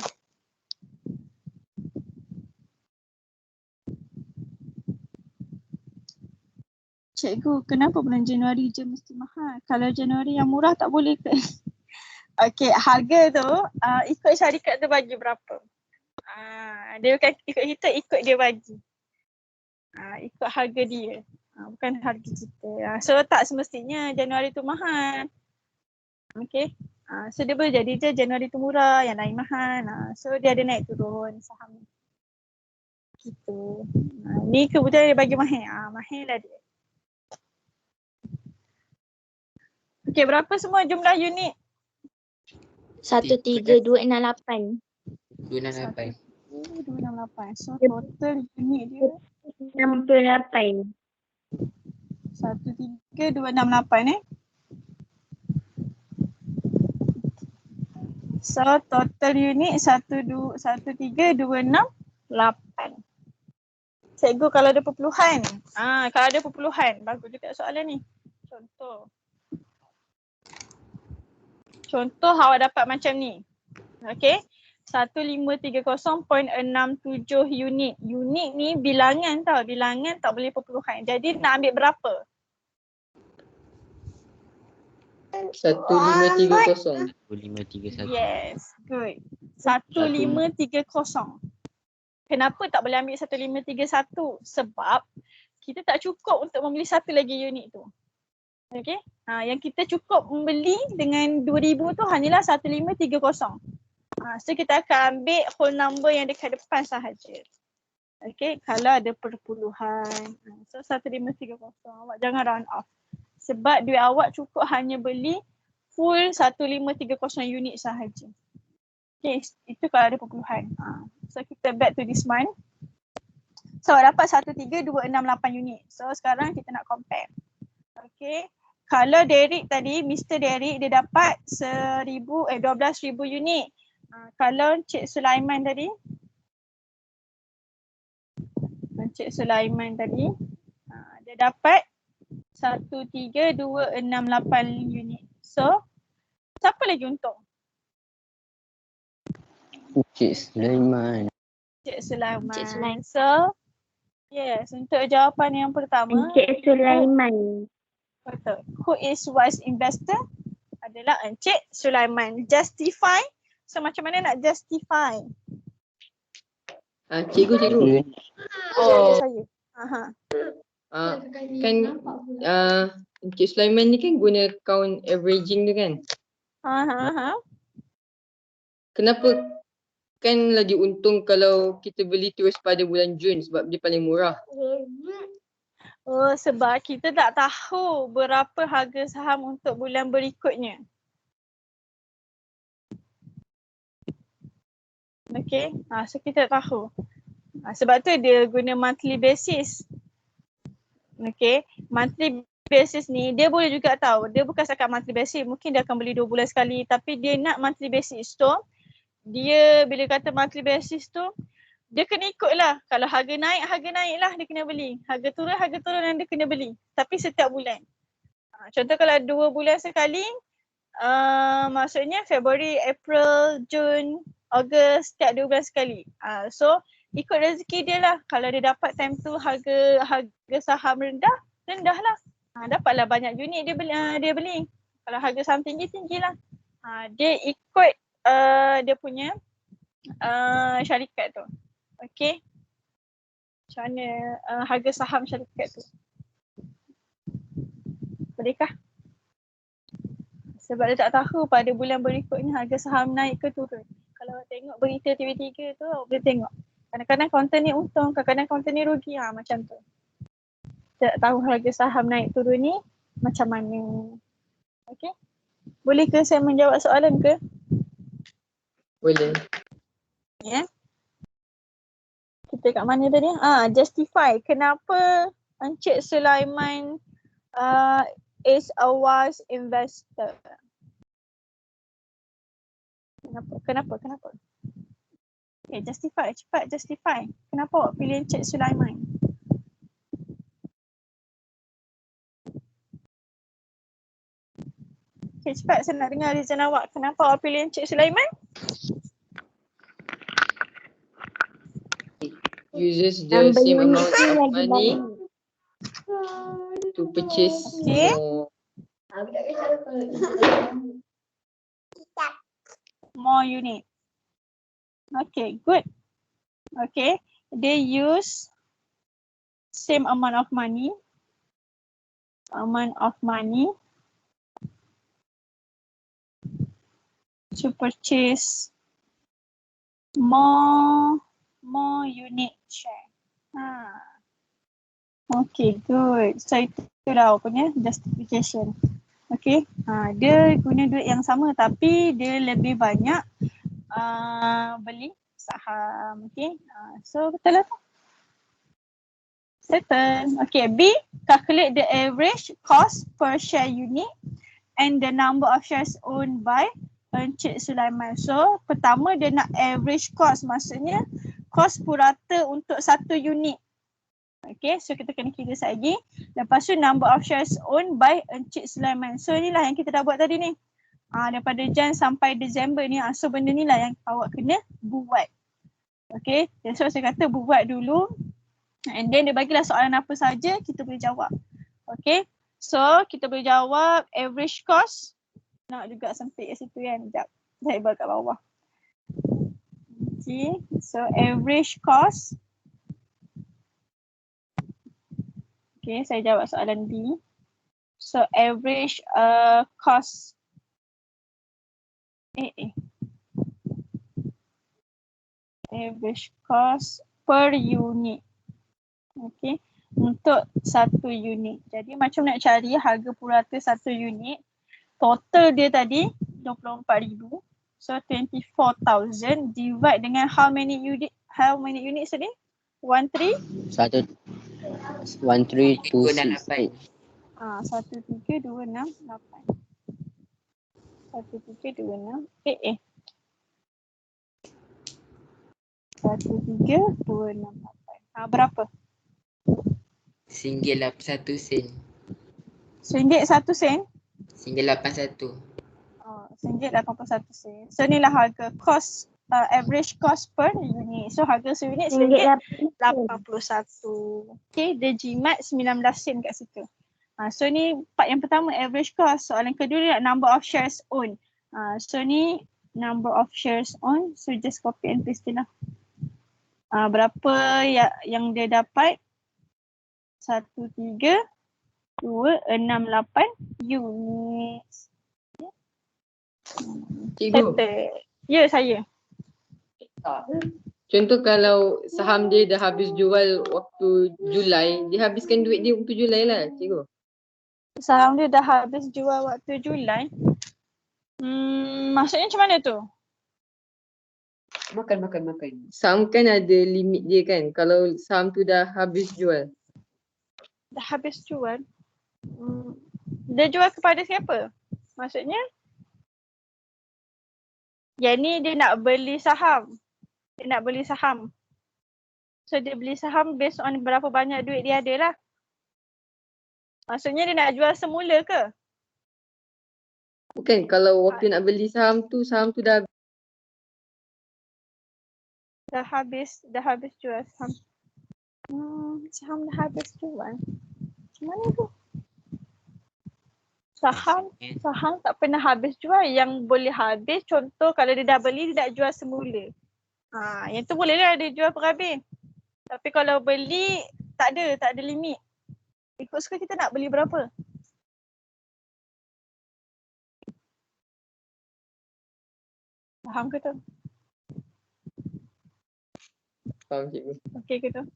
Cikgu, kenapa bulan Januari je mesti mahal? Kalau Januari yang murah tak boleh ke? Okey, harga tu ikut syarikat tu bagi berapa. Dia bukan ikut kita, ikut dia bagi. Ikut harga dia. Bukan harga kita. So tak semestinya Januari tu mahal. Okey. So dia boleh jadi je Januari tu murah, yang lain mahal. So dia ada naik turun saham. Gitu. Ni kebetulan dia bagi mahal. Mahal lah dia. Okey, berapa semua jumlah unit? 13268. 268. 268. So total unit dia 68. 13268 So total unit 13268. Cikgu kalau ada perpuluhan. Kalau ada perpuluhan, bagus juga soalan ni. Contoh awak dapat macam ni. Okey. 1530.67 unit. Unit ni bilangan tau. Bilangan tak boleh perpuluhan. Jadi nak ambil berapa? 1530. 1531. Yes, good. 1530. Kenapa tak boleh ambil 1531? Sebab kita tak cukup untuk membeli satu lagi unit tu. Okey. Yang kita cukup membeli dengan 2000 tu hanyalah 1530. So kita akan ambil whole number yang dekat depan sahaja. Okey, kalau ada perpuluhan. So 1530. Awak jangan round off. Sebab duit awak cukup hanya beli full 1530 unit sahaja. Okey, itu kalau ada perpuluhan. So kita back to this month. So dapat 13,268 unit. So sekarang kita nak compare. Okay. Kalau Derek tadi, Mr. Derek dia dapat 12,000 unit. Kalau Encik Sulaiman tadi, dia dapat 13,268 unit. So siapa lagi untung? Encik Sulaiman. Encik Sulaiman. Encik Sulaiman. So yes, untuk jawapan yang pertama, Encik Sulaiman. betul. Who is wise investor? Adalah Encik Sulaiman. Justify. So macam mana nak justify? Cikgu. Oh, saya. Aha. Kan Encik Sulaiman ni kan guna count averaging tu kan. Aha. Kenapa kan lagi untung kalau kita beli terus pada bulan Jun sebab dia paling murah. Oh, sebab kita tak tahu berapa harga saham untuk bulan berikutnya. Okay, so kita tak tahu. Sebab tu dia guna monthly basis. Okay, monthly basis ni dia boleh juga tahu. Dia bukan setakat monthly basis, mungkin dia akan beli 2 bulan sekali tapi dia nak monthly basis. So, dia bila kata monthly basis tu, dia kena ikut lah. Kalau harga naik lah dia kena beli. Harga turun dan dia kena beli. Tapi setiap bulan. Contoh kalau 2 bulan sekali, maksudnya Februari, April, Jun, Ogos, setiap 2 bulan sekali. So ikut rezeki dia lah. Kalau dia dapat time tu harga saham rendah lah. Dapatlah banyak unit dia beli. Kalau harga saham tinggi lah. Dia ikut dia punya syarikat tu. Okay. Macam mana harga saham syarikat tu. Bolehkah? Sebab dia tak tahu pada bulan berikutnya harga saham naik ke turun. Kalau tengok berita TV3 tu boleh tengok. Kadang-kadang konten ni untung, kadang-kadang konten ni rugi. Macam tu. Tak tahu harga saham naik turun ni macam mana. Okay. Boleh ke saya menjawab soalan ke? Boleh. Ya. Yeah. Kita kat mana tadi? Justify. Kenapa Encik Sulaiman is a wise investor? Kenapa? Okay, justify. Cepat justify. Kenapa awak pilih Encik Sulaiman? Okay, cepat saya nak dengar reason awak. Kenapa awak pilih Encik Sulaiman? Uses the same amount of money to purchase more unit. Okay, good. Okay, they use same amount of money to purchase more unit share. Okay, good. So itu dah punya justification. Okay, dia guna duit yang sama tapi dia lebih banyak beli saham. Okay, so betul lah tu. Settle. Okay, B, calculate the average cost per share unit and the number of shares owned by Encik Sulaiman. So pertama dia nak average cost, maksudnya kos purata untuk satu unit. Okay, so kita kena kira lagi. Lepas tu number of shares owned by Encik Sulaiman. So inilah yang kita dah buat tadi ni. Daripada Jan sampai Disember ni. So benda ni lah yang awak kena buat. Okay, so saya kata buat dulu. And then dia bagilah soalan apa saja kita boleh jawab. Okay, so kita boleh jawab average cost. Nak juga sempit kat situ kan. Sekejap, saya buat kat bawah. Okay, so average cost. Okay, saya jawab soalan B. So average cost. Average cost per unit. Okay, untuk satu unit. Jadi macam nak cari harga purata satu unit. Total dia tadi 24,000. So 24,000 divide dengan how many units tadi? 13 268. 13268. 13268. 13268. Berapa? RM1 RM1 1 sen. RM81. RM1.81. So inilah harga cost, average cost per unit. So harga seunit RM1.81. Okay, the GMAT 19 sen kat situ. So ni part yang pertama, average cost. Soalan kedua number of shares owned. So ni number of shares owned. So just copy and paste je lah. Berapa yang dia dapat? 13268 units. Cikgu, Ya, saya. contoh kalau saham dia dah habis jual waktu Julai, dia habiskan duit dia waktu Julai lah cikgu. Saham dia dah habis jual waktu Julai. Maksudnya macam mana tu? Makan. Saham kan ada limit dia kan, kalau saham tu dah habis jual. Dah habis jual. Dia jual kepada siapa? Maksudnya? Yang ni dia nak beli saham. So dia beli saham based on berapa banyak duit dia ada lah. Maksudnya dia nak jual semula ke? Bukan, kalau waktu nak beli saham tu dah Dah habis jual saham. Saham dah habis jual. Macam mana tu? Saham tak pernah habis jual. Yang boleh habis, contoh kalau dia dah beli, dia nak jual semula. Yang tu boleh lah dia jual per habis. Tapi kalau beli, tak ada limit. Ikut suka kita nak beli berapa. Faham ke tu? faham cikgu. Okey ke tu?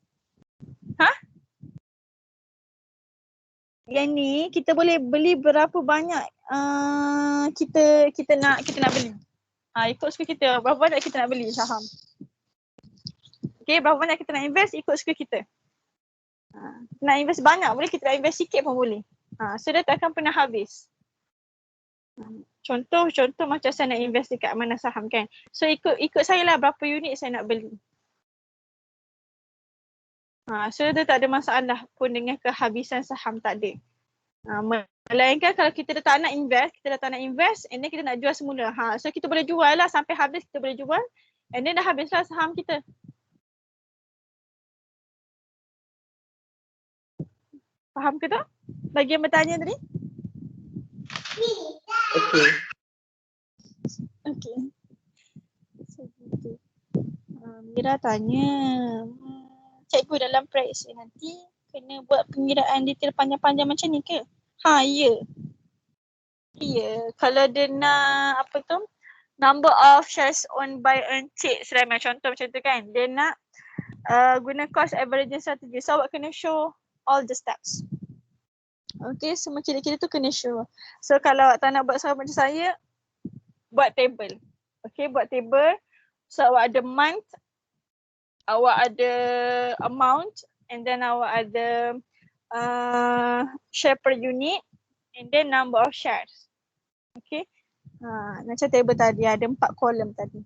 Yang ni kita boleh beli berapa banyak kita nak beli. Ikut suka kita berapa banyak kita nak beli saham. Okey, berapa banyak kita nak invest ikut suka kita. Nak invest banyak boleh, kita nak invest sikit pun boleh. So dia tak akan pernah habis. Contoh macam saya nak invest dekat mana saham kan. So ikut saya lah berapa unit saya nak beli. So dia tak ada masalah pun dengan kehabisan saham, tak ada. Melainkan kalau kita dah tak nak invest and then kita nak jual semula. So kita boleh jual lah sampai habis, kita boleh jual and then dah habislah saham kita. Faham ke tu? Bagi yang bertanya tadi? Okey. Okay. So, gitu. Mira tanya, cikgu dalam praksi nanti kena buat pengiraan detail panjang-panjang macam ni ke? Ya. Ya, kalau dia nak number of shares owned by Encik Sulaiman, contoh macam tu kan. Dia nak guna cost averaging strategy. So awak kena show all the steps. Okay, semua kira-kira tu kena show. So kalau awak tak nak buat sama macam saya, buat table. Okay, buat table. So awak ada month, awak ada amount, and then awak ada share per unit, and then number of shares. Okay. Macam table tadi ada 4 kolom tadi.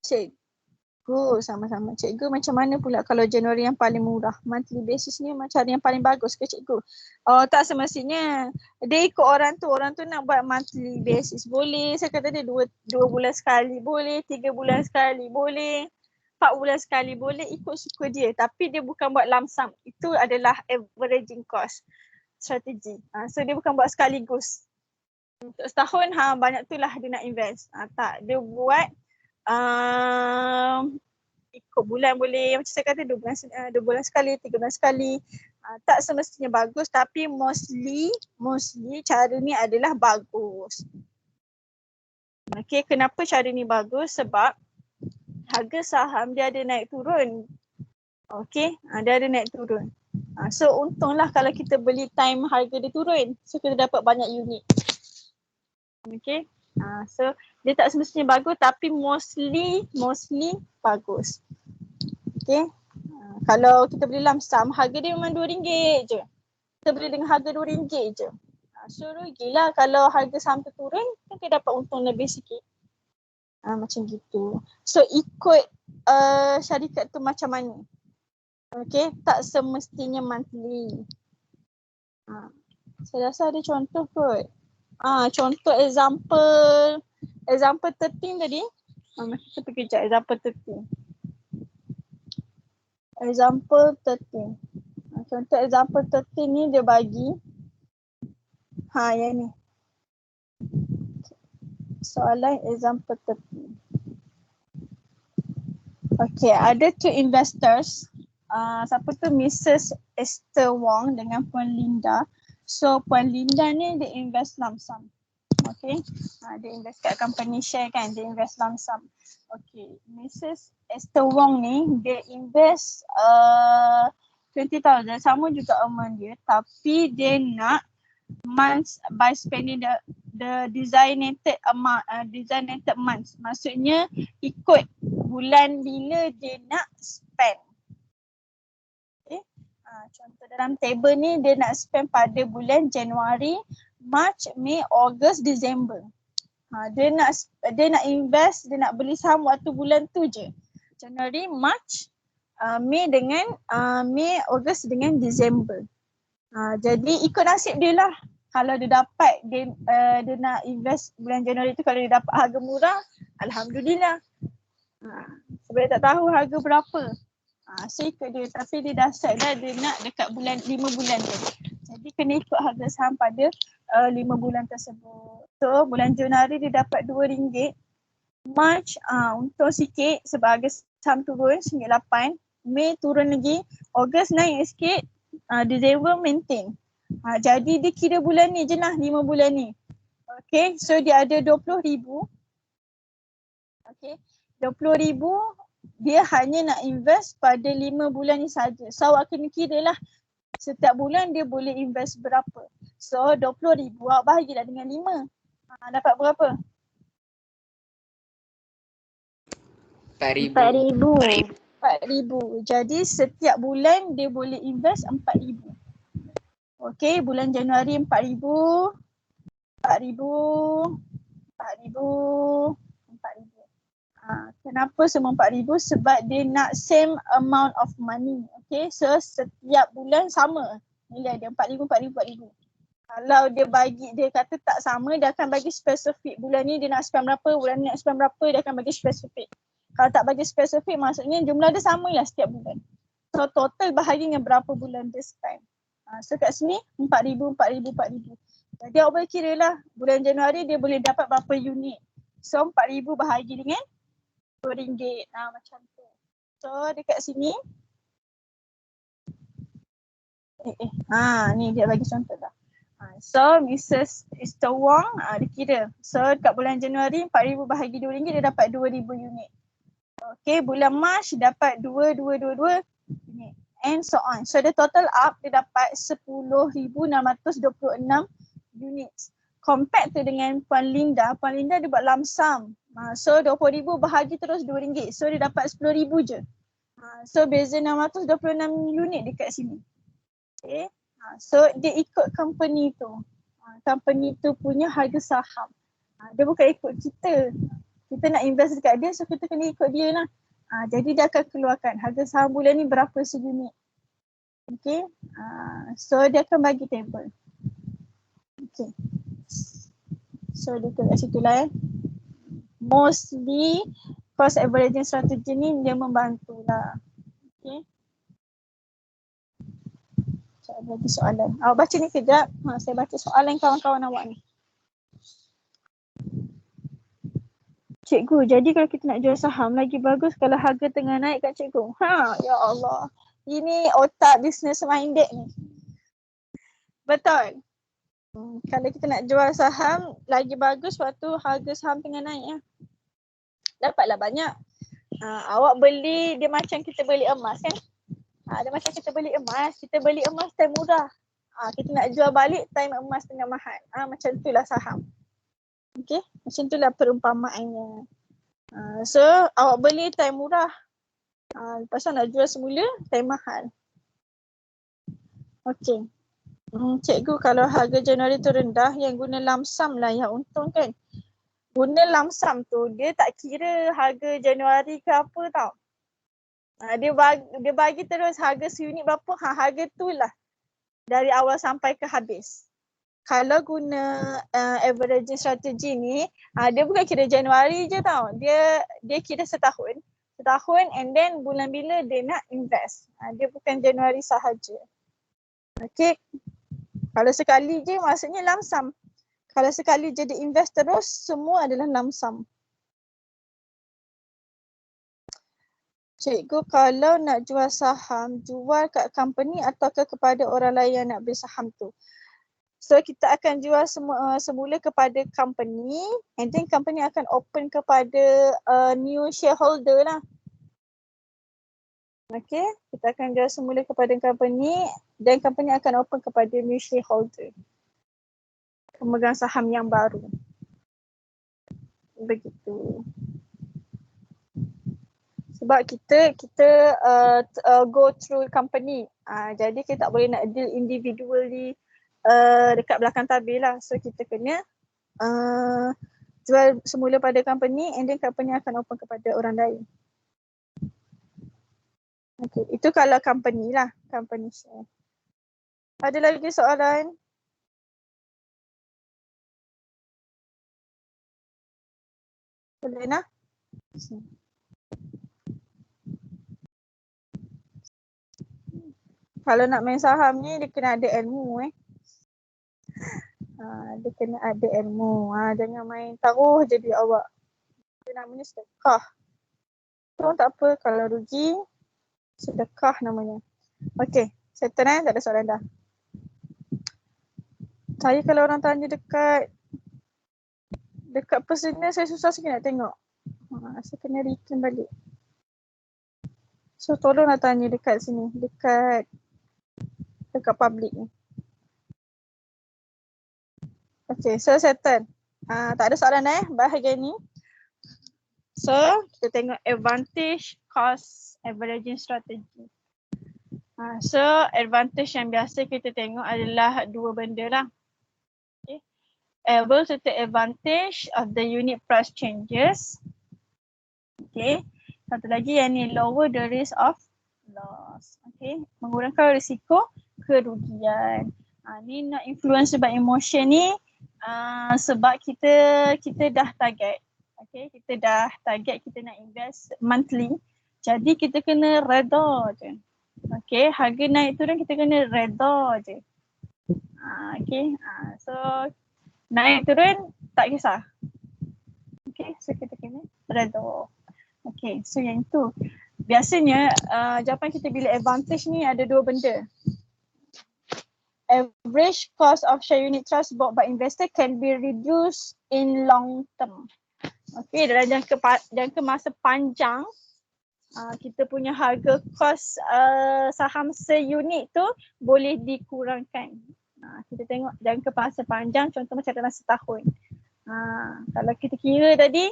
Cikgu, sama-sama. Cikgu macam mana pula kalau Januari yang paling murah? Monthly basis ni macam yang paling bagus ke cikgu? Tak semestinya. Dia ikut orang tu nak buat monthly basis. Boleh, saya kata dia 2 bulan sekali boleh, 3 bulan sekali boleh. 4 bulan sekali boleh, ikut suka dia. Tapi dia bukan buat lump sum. Itu adalah averaging cost strategi. So dia bukan buat sekaligus. Untuk setahun banyak tu lah dia nak invest. Tak, dia buat ikut bulan boleh. Macam saya kata 2 bulan sekali, 3 bulan sekali. Tak semestinya bagus tapi mostly cara ni adalah bagus. Okay, kenapa cara ni bagus? Sebab harga saham dia ada naik turun. Okay, dia ada naik turun. So untunglah kalau kita beli time harga dia turun. So kita dapat banyak unit. Okay, so dia tak semestinya bagus tapi mostly bagus. Okay, Kalau kita beli lamsam, harga dia memang RM2 je. Kita beli dengan harga RM2 je. So rugilah kalau harga saham tu turun, kita dapat untung lebih sikit. Macam gitu. So ikut syarikat tu macam mana. Okay, tak semestinya monthly. Saya rasa ada contoh kot. Contoh example 13 tadi. Kita pergi kejap example 13. Example 13. Contoh example 13 ni dia bagi. Yang ni. Soalan example 13. Okay, ada two investors. Siapa tu? Mrs. Esther Wong dengan Puan Linda. So Puan Linda ni dia invest lump sum. Okay. Dia invest kat company share kan. Dia invest lump sum. Okay. Mrs. Esther Wong ni dia invest 20,000. Sama juga amount dia. Tapi dia nak months by spending the designated amount, designated months. Maksudnya ikut bulan bila dia nak spend. Contoh dalam table ni dia nak spend pada bulan Januari, March, Mei, Ogos, Disember. Dia nak invest, dia nak beli saham waktu bulan tu je. Januari, March, Mei dengan Mei, Ogos dengan Disember. Jadi ikut nasib dia lah. Kalau dia dapat dia nak invest bulan Januari tu, kalau dia dapat harga murah, alhamdulillah. Sebab dia tak tahu harga berapa. So ikut dia, tapi dia dah set dah dia nak dekat bulan 5 bulan dia. Jadi kena ikut harga saham pada 5 bulan tersebut. So bulan Januari dia dapat RM2. March untung sikit sebab harga saham turun RM8. Mei turun lagi. Ogos naik sikit. Disember maintain. Jadi dia kira bulan ni je lah, 5 bulan ni. Okay, so dia ada RM20,000. Okay, RM20,000 dia hanya nak invest pada 5 bulan ni saja. So awak kena kira lah setiap bulan dia boleh invest berapa. So RM20,000 awak bahagilah dengan 5. Dapat berapa? RM4,000. RM4,000. RM4,000. Jadi setiap bulan dia boleh invest RM4,000. Okay, bulan Januari RM4,000. RM4,000. Kenapa semua RM4,000? Sebab dia nak same amount of money. Okay, so setiap bulan sama nilai dia RM4,000. Kalau dia bagi, dia kata tak sama, dia akan bagi spesifik. Bulan ni dia nak spend berapa, bulan ni nak spend berapa, dia akan bagi spesifik. Kalau tak bagi spesifik, maksudnya jumlah dia sama lah setiap bulan. So total bahaginya berapa bulan dia spend. So kat sini RM4,000. Jadi awak boleh kira lah bulan Januari dia boleh dapat berapa unit. So RM4,000 bahagi dengan RM2. Macam tu. So dekat sini. Ni dia bagi contoh dah. So Mrs. Esther Wong dia kira. So dekat bulan Januari RM4,000 bahagi RM2 dia dapat 2,000 unit. Okay, bulan Mac dapat 2,222 unit. And so on. So the total up dia dapat 10,626 units. Compared tu dengan Puan Linda dia buat lump sum. So 20,000 bahagi terus RM2. So dia dapat 10,000 je. So beza 626 unit dekat sini. Okay. So dia ikut company tu. Company tu punya harga saham. Dia bukan ikut kita. Kita nak invest dekat dia, so kita kena ikut dia lah. Jadi dia akan keluarkan harga saham bulan ni berapa seunit. Okay. So dia akan bagi table. Okay. So dia kat situ lah Mostly cost averaging strategy ni dia membantu lah. Okay. Saya bagi soalan. Awak baca ni kejap. Saya baca soalan kawan-kawan awak ni. Cikgu, jadi kalau kita nak jual saham lagi bagus kalau harga tengah naik kan cikgu? Ya Allah. Ini otak business minded ni. Betul. Kalau kita nak jual saham lagi bagus waktu harga saham tengah naik ya. Dapatlah banyak. Awak beli dia macam kita beli emas kan? Dia macam kita beli emas. Kita beli emas time murah. Kita nak jual balik time emas tengah mahal. Macam itulah saham. Okay, macam itulah perumpamaannya. So awak beli time murah. Lepas tu nak jual semula, time mahal. Okey. Cikgu, kalau harga Januari tu rendah, yang guna lump sum lah yang untung kan. Guna lump sum tu, dia tak kira harga Januari ke apa tau. Dia bagi terus harga seunit berapa, harga tu lah dari awal sampai ke habis. Kalau guna averaging strategy ni, dia bukan kira Januari je tau. Dia kira setahun and then bulan bila dia nak invest. Dia bukan Januari sahaja. Okay. Kalau sekali je maksudnya lump sum. Kalau sekali je dia invest terus, semua adalah lump sum. Cikgu, kalau nak jual saham, jual kat company atau kepada orang lain yang nak beli saham tu? So kita akan jual semula kepada company and then company akan open kepada new shareholder lah. Okay, kita akan jual semula kepada company dan company akan open kepada new shareholder. Pemegang saham yang baru. Begitu. Sebab kita go through company. Jadi kita tak boleh nak deal individually dekat belakang tabir lah. So kita kena jual semula pada company and then company akan open kepada orang lain. Okay, itu kalau company lah, company share. Ada lagi soalan? Boleh nak? Kalau nak main saham ni dia kena ada ilmu dia kena ada ilmu. Jangan main taruh je duit awak. Dia namanya sedekah. Tu tak apa, kalau rugi sedekah namanya. Okey, settle tak ada soalan dah. Saya kalau orang tanya dekat personal saya susah sikit nak tengok. Saya kena return balik. So tolonglah tanya dekat sini, dekat public ni. Okay, so settle. Tak ada soalan bahagian ni. So kita tengok advantage, cost, averaging strategy. So advantage yang biasa kita tengok adalah dua benda lah. Okay. Able to take advantage of the unit price changes. Okay. Satu lagi yang ni, lower the risk of loss. Okay. Mengurangkan risiko kerugian. Ni not influence by emotion ni sebab kita dah target. Okay, kita dah target kita nak invest monthly. Jadi kita kena reda je. Okay, harga naik turun kita kena reda je. Okay, so naik turun tak kisah. Okay, so kita kena reda. Okay, so yang itu. Biasanya jawapan kita bila advantage ni ada dua benda. Average cost of share unit trust bought by investor can be reduced in long term. Okay, dalam jangka masa panjang, kita punya harga kos saham seunit tu boleh dikurangkan. Kita tengok jangka masa panjang, contoh macam dalam setahun. Kalau kita kira tadi,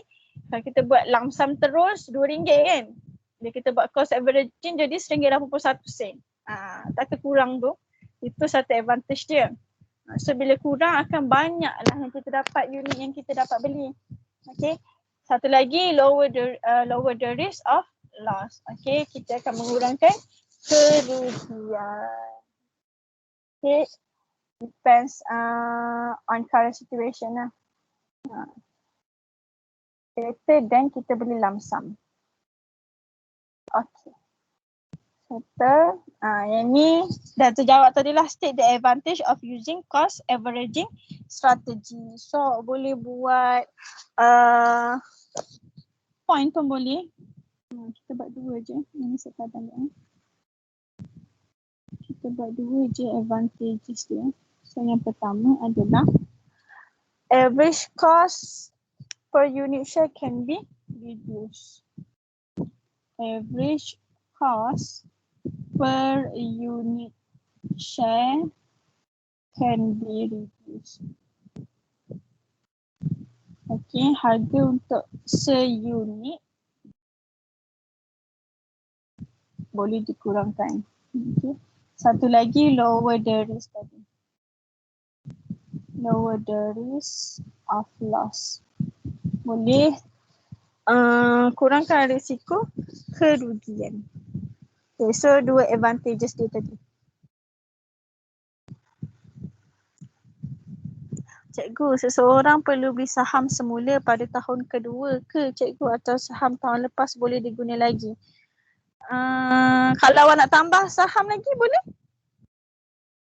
kalau kita buat lump sum terus RM2 kan, bila kita buat cost averaging jadi RM1.81. Tak kurang tu. Itu satu advantage dia. So bila kurang akan banyak lah yang kita dapat unit yang kita dapat beli. Okay. Satu lagi lower the risk of loss. Okay. Kita akan mengurangkan kerugian. Okay. Depends on current situation lah. Better then kita beli lump sum. Okay. Betul. Yang ni dah terjawab tadi lah. State the advantage of using cost averaging strategy. So boleh buat point pun boleh. Kita buat dua je. Ini sekadar kita buat dua je advantages dia. So yang pertama adalah average cost per unit share can be reduced. Average cost per unit share can be reduced. Okay, harga untuk seunit boleh dikurangkan. Okay. Satu lagi lower the risk tadi. Lower the risk of loss. Boleh kurangkan risiko kerugian. Okay, so dua advantages dia tadi. Cikgu, seseorang perlu beli saham semula pada tahun kedua ke cikgu, atau saham tahun lepas boleh diguna lagi? Kalau awak nak tambah saham lagi boleh.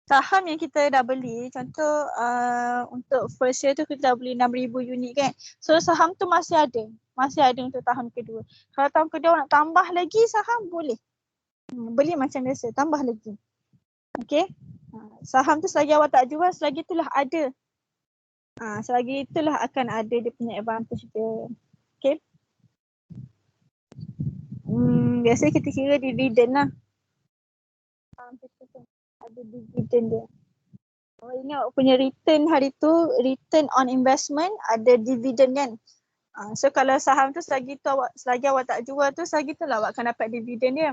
Saham yang kita dah beli, contoh untuk first year tu kita dah beli 6,000 unit kan. So saham tu masih ada untuk tahun kedua. Kalau tahun kedua nak tambah lagi saham boleh. Beli macam biasa, tambah lagi. Okay. Saham tu selagi awak tak jual, selagi itulah ada. Selagi itulah akan ada dia punya advantage dia. Okay. Biasa kita kira dividen lah. Ada dividen dia. Awak ingat awak punya return hari tu, return on investment ada dividen kan. So kalau saham tu selagi awak tak jual tu, selagi tu lah awak akan dapat dividen dia.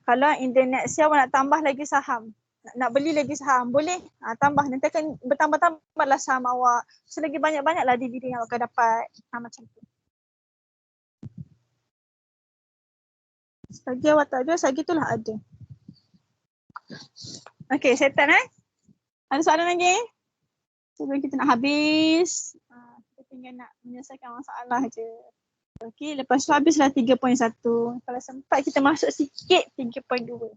Kalau in the next year awak nak tambah lagi saham, nak beli lagi saham, boleh tambah, nanti akan bertambah-tambah lah saham awak. So lagi banyak-banyak lah dividen yang awak akan dapat. Macam tu. Selagi awak tak jual, selagi tu lah ada. Okay, settle Ada soalan lagi? Sebelum kita nak habis, kita tinggal nak menyelesaikan masalah je. Okay, lepas tu habislah 3.1. Kalau sempat kita masuk sikit 3.2.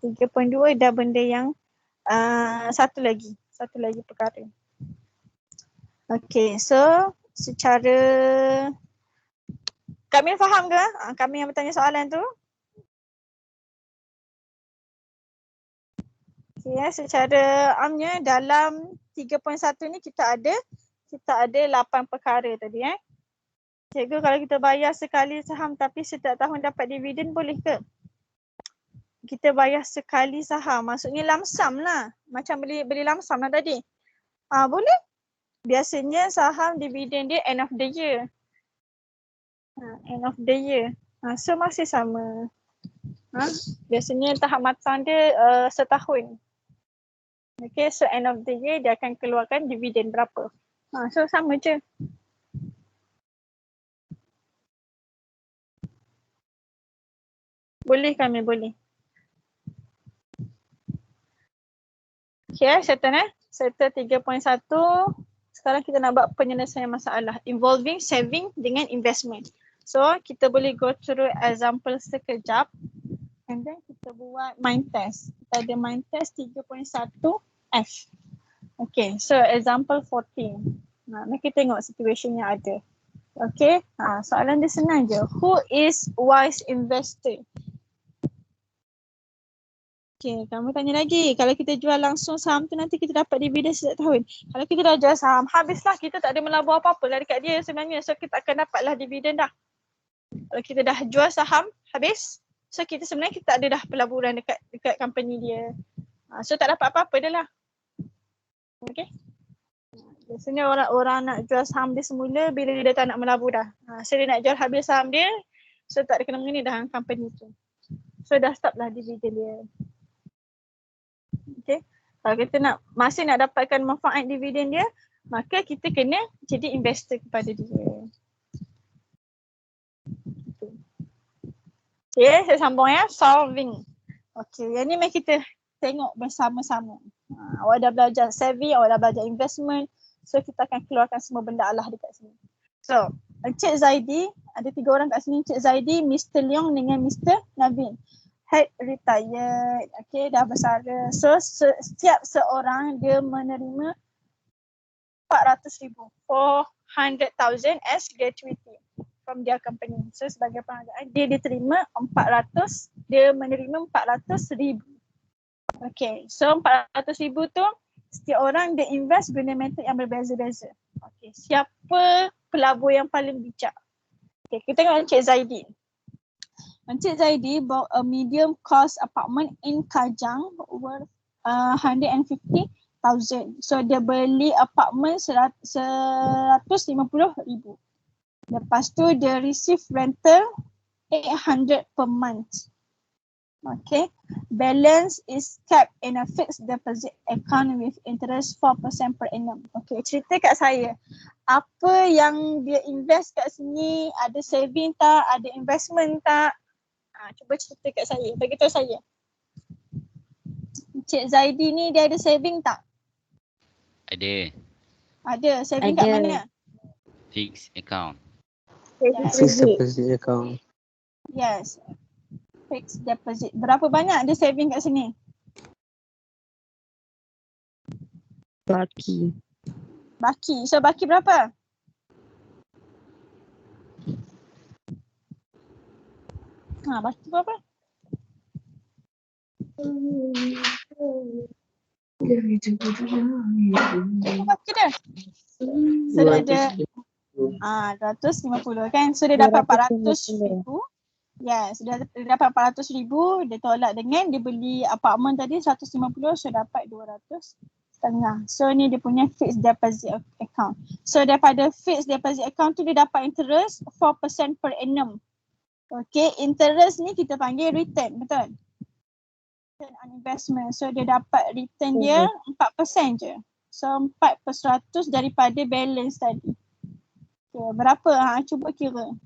3.2 dah benda yang satu lagi perkara. Okay, so secara kami faham ke? Kami yang bertanya soalan tu? Okay, secara amnya dalam 3.1 ni kita ada 8 perkara tadi Cikgu, kalau kita bayar sekali saham tapi setiap tahun dapat dividen boleh ke? Kita bayar sekali saham, maksudnya lump sum lah. Macam beli lump sum lah tadi. Boleh. Biasanya saham dividen dia end of the year. End of the year. So masih sama. Biasanya tahap matang dia setahun. Okay, so end of the year dia akan keluarkan dividen berapa. So sama je. Boleh kami, boleh. Okay, settle Settle 3.1. Sekarang kita nak buat penyelesaian masalah involving saving dengan investment. So, kita boleh go through example sekejap. And then kita buat mind test. Kita ada mind test 3.1F. Okay, so example 14. Mari kita tengok situation yang ada. Okay, soalan dia senang je. Who is wise investor? Okay, kamu tanya lagi. Kalau kita jual langsung saham tu nanti kita dapat dividen setiap tahun. Kalau kita dah jual saham, habislah, kita tak ada melabur apa-apa lah dekat dia sebenarnya. So kita akan dapatlah dividen dah. Kalau kita dah jual saham, habis. So kita sebenarnya kita tak ada dah pelaburan dekat company dia. So tak dapat apa-apa dah lah. Okay. Biasanya orang nak jual saham dia semula bila dia tak nak melabur dah. So dia nak jual habis saham dia. So tak ada kena-mengena dah dengan company tu. So dah stop lah dividen dia. Okay. Kalau kita masih nak dapatkan manfaat dividen dia, maka kita kena jadi investor kepada dia. Okay, saya sambung solving. Okay, yang ni mari kita tengok bersama-sama. Awak dah belajar saving, awak dah belajar investment. So kita akan keluarkan semua benda Allah dekat sini. So, Encik Zaidi, ada 3 orang kat sini, Encik Zaidi, Mr. Leong dengan Mr. Navin. Had retired, okay, dah bersara. So setiap seorang dia menerima 400,000, 400,000 as gratuity from their company. So sebagai penghargaan dia diterima 400, dia menerima 400,000. Okay, so 400,000 tu setiap orang dia invest guna metod yang berbeza-beza. Okay, siapa pelabur yang paling bijak? Okay, kita tengok Encik Zaidi. Encik Zaidi bought a medium cost apartment in Kajang worth 150,000. So dia beli apartment 150,000. Lepas tu dia receive rental 800 per month. Okay. Balance is kept in a fixed deposit account with interest 4% per annum. Okay, cerita kat saya. Apa yang dia invest kat sini, ada saving tak, ada investment tak? Cuba cerita kat saya, bagi tahu saya. Cik Zaidi ni dia ada saving tak? Ada. Ada, saving kat Ada. mana? Fixed account. Fixed deposit account. Yes. Fixed deposit. Berapa banyak dia saving kat sini? Baki. Baki. So baki berapa? Baki berapa? Berapa baki dia? So dia ada 250 kan. So dia dapat 400,000. Yes, dia dapat 400,000, dia tolak dengan dia beli apartmen tadi 150, so dapat 200,500. So ni dia punya fixed deposit account. So daripada fixed deposit account tu dia dapat interest 4% per annum. Okay, interest ni kita panggil return, betul? Return on investment. So dia dapat return dia 4% je. So 4% daripada balance tadi. Okay, berapa? Cuba kira.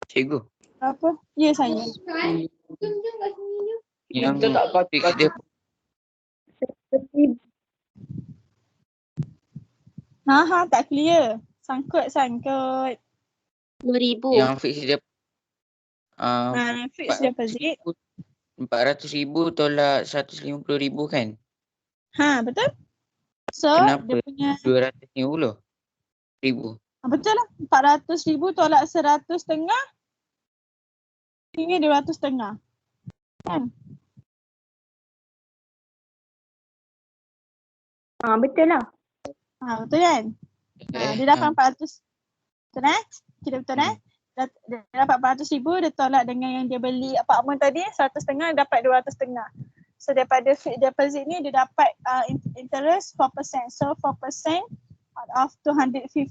Cikgu. Berapa? Ya saya. Yang fixed dia Tak clear. Sangkut. 2,000. yang fixed dia Fixed deposit. 400,000 tolak 150,000 kan? Betul? So Kenapa? dia punya 250,000. betul lah. 400,000 tolak 100,500. Ini 200,500. Kan? Betul lah. Betul kan? Dia dapat 400. Betul Kira betul Dia dapat 400,000, dia tolak dengan yang dia beli apartmen tadi 100,500, dapat 200,500. So daripada fixed deposit ni dia dapat interest 4%. So 4% out of 250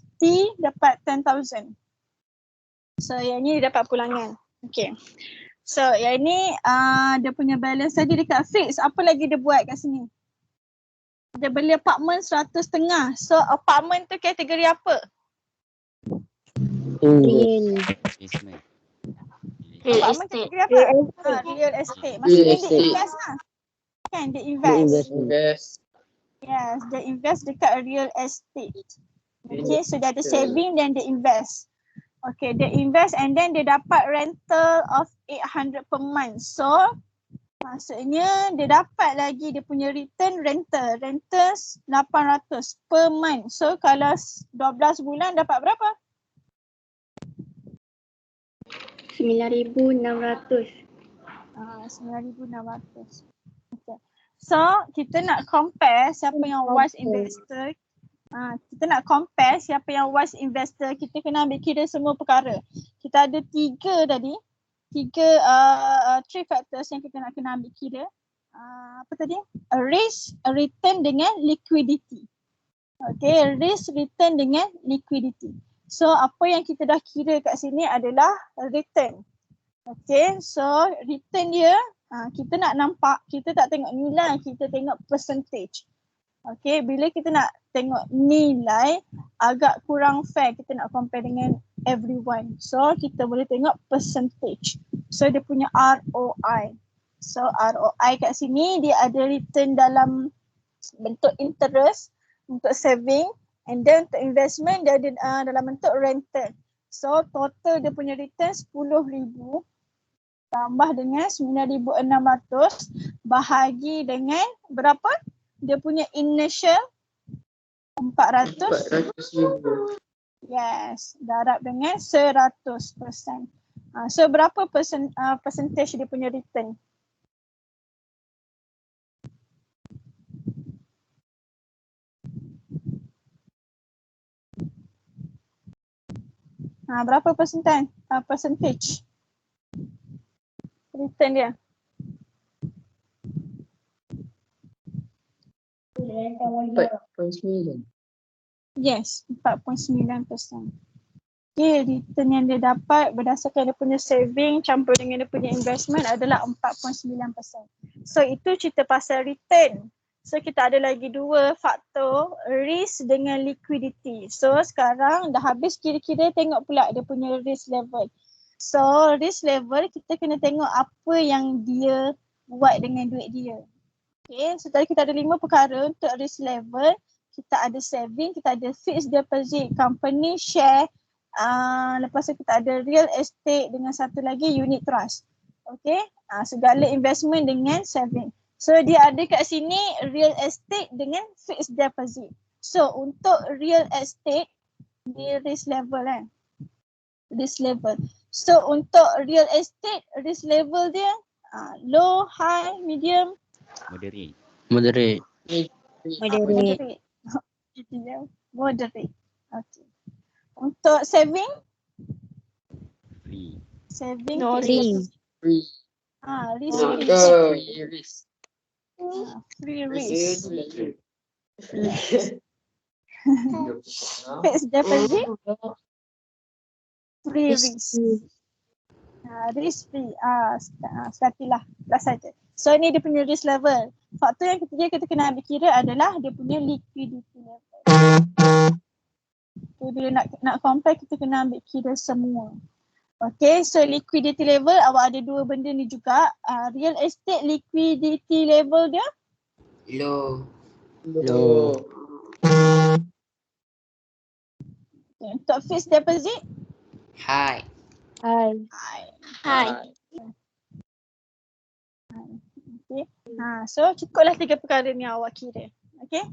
dapat 10,000. So yang ni dia dapat pulangan. Okay. So yang ni dia punya balance tadi dekat fix. Apa lagi dia buat kat sini? Dia beli apartmen 100,500. So apartmen tu kategori apa? Real. Investment. Apartmen kategori apa? Real estate. Maksudnya dia invest lah. Kan dia invest. Yes, dia invest dekat real estate. Okay, so dia ada saving dan dia invest. Okay, dia invest and then dia dapat rental of 800 per month. So maksudnya dia dapat lagi dia punya return rental. Rental 800 per month. So kalau 12 bulan dapat berapa? 9,600. 9,600. Okay. So kita nak compare siapa yang wise investor. Kita nak compare siapa yang wise investor. Kita kena ambil kira semua perkara. Kita ada 3 tadi. 3 factors yang kita nak kena ambil kira. Apa tadi? A risk, a return dengan liquidity. Okay, risk, return dengan liquidity. So apa yang kita dah kira kat sini adalah return. Okay, so return dia kita nak nampak, kita tak tengok nilai, kita tengok percentage. Okay, bila kita nak tengok nilai agak kurang fair, kita nak compare dengan everyone. So kita boleh tengok percentage. So dia punya ROI. So ROI kat sini dia ada return dalam bentuk interest untuk saving, and then untuk investment dia ada dalam bentuk rental. So total dia punya return 10,000 tambah dengan 9,600 bahagi dengan berapa? Dia punya initial 400,000. Yes, darab dengan 100%. So berapa percentage dia punya return? Berapa percentage return dia? Yes, 4.9%. Okay, return yang dia dapat berdasarkan dia punya saving campur dengan dia punya investment adalah 4.9%. So itu cerita pasal return. So kita ada lagi dua faktor, risk dengan liquidity. So sekarang dah habis kira-kira tengok pula dia punya risk level. So risk level kita kena tengok apa yang dia buat dengan duit dia. Okay, so tadi kita ada 5 perkara untuk risk level. Kita ada saving, kita ada fixed deposit, company share, lepas tu kita ada real estate dengan satu lagi unit trust. Okay, segala investment dengan saving. So dia ada kat sini real estate dengan fixed deposit. So untuk real estate ni risk level kan. Risk level. So untuk real estate risk level dia low, high, medium, Moderate. Moderate. Moderate. Moderate. Okay. Untuk saving? Free. Saving No, fixed Free. deposit. Free. Risk No, free. free risk. Free risk. Free. Fixed deposit. Free risk. Risk free. Sekatilah. Dah saja. So ni dia punya risk level. Faktor yang ketiga kita kena ambil kira adalah dia punya liquidity level. Okay, bila nak compare kita kena ambil kira semua. Okay, so liquidity level awak ada dua benda ni juga. Real estate liquidity level dia Low. Low. okay. Untuk fixed deposit High. Hi. high. Okay. So cukuplah 3 perkara ni awak kira. Okay.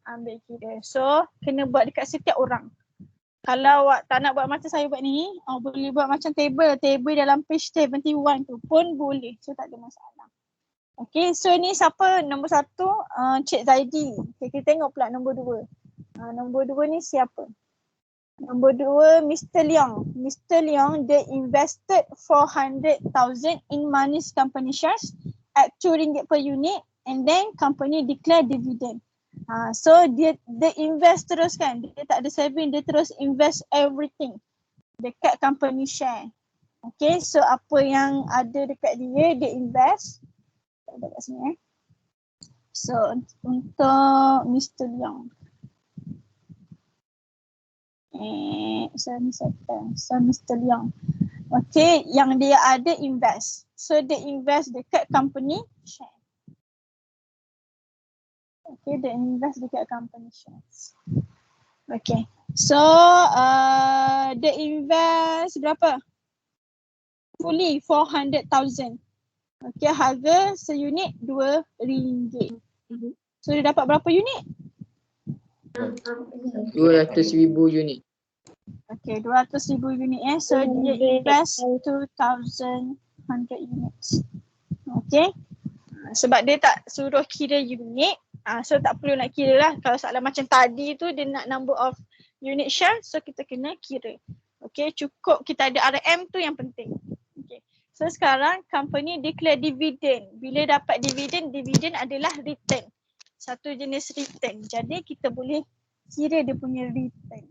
Ambil kira. So kena buat dekat setiap orang. Kalau awak tak nak buat macam saya buat ni, awak boleh buat macam table dalam page 71 tu pun boleh. So tak ada masalah. Okay, so ni siapa? Nombor 1, Cik Zaidi. Okay, kita tengok pula nombor 2. Nombor 2 ni siapa? Nombor 2, Mr. Leong. Mr. Leong, they invested 400,000 in Manis company shares at RM2 per unit and then company declare dividend. So dia invest terus kan, dia tak ada saving, dia terus invest everything dekat company share. Okay, so apa yang ada dekat dia invest. Ada kat sini So untuk Mr. Leong. So Mr. Leong. Okay, yang dia ada invest. So dia invest dekat company share. Okay, dia invest dekat company shares. Okay, so dia invest berapa? Fully 400,000. Okay, harga seunit RM2. So dia dapat berapa unit? 200,000 unit. Okay, 200,000 unit So dia invest 2,100 units. Okay. Sebab dia tak suruh kira unit. So tak perlu nak kira lah. Kalau soalan macam tadi tu dia nak number of unit share. So kita kena kira. Okay, cukup kita ada RM tu yang penting. Okay. So sekarang company declare dividend. Bila dapat dividend, dividend adalah return. Satu jenis return. Jadi kita boleh kira dia punya return.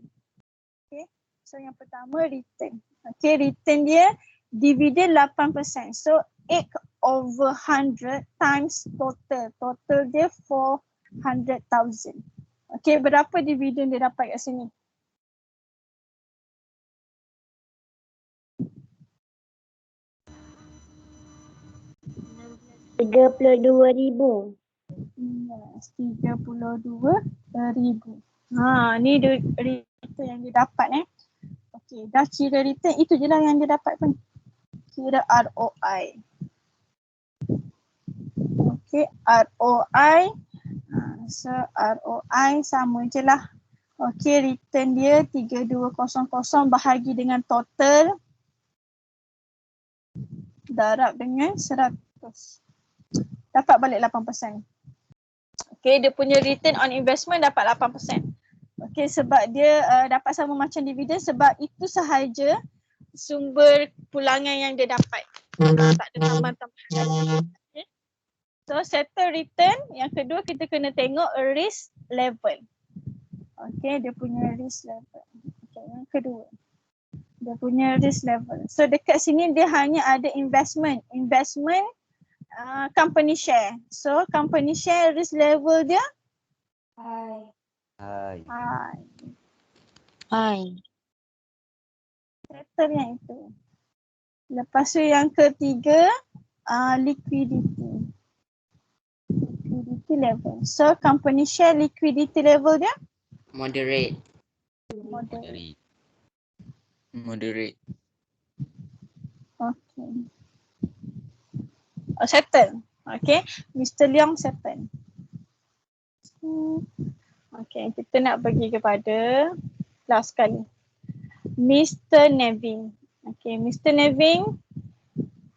Okay. So yang pertama return. Okay, return dia dividend 8%. So 8/100 times total. Total dia 400,000. Okay, berapa dividen dia dapat kat sini? RM32,000. 32,000. Ni return yang dia dapat Okay, dah kira return, itu je lah yang dia dapat pun. Kira ROI. Okay, ROI. So ROI sama je lah. Okay, return dia 3200 bahagi dengan total. Darab dengan 100. Dapat balik 8%. Okay, dia punya return on investment dapat 8%. Okay, sebab dia dapat sama macam dividen sebab itu sahaja sumber pulangan yang dia dapat. Tak ada tambahan-tambahan. Okay. So settle return. Yang kedua kita kena tengok risk level. Okay, dia punya risk level. Okay, yang kedua. Dia punya risk level. So dekat sini dia hanya ada investment. Investment company share. So company share risk level dia Hai. Hai. high. Hai. Settle yang itu. Lepas tu yang ketiga, liquidity. Liquidity level. So company share liquidity level dia Moderate. moderate. Moderate. Okay. Oh, settle. Okay. Mr. Leong settle. Okay. Kita nak pergi kepada last sekali. Mr. Nevin. Okay. Mr. Nevin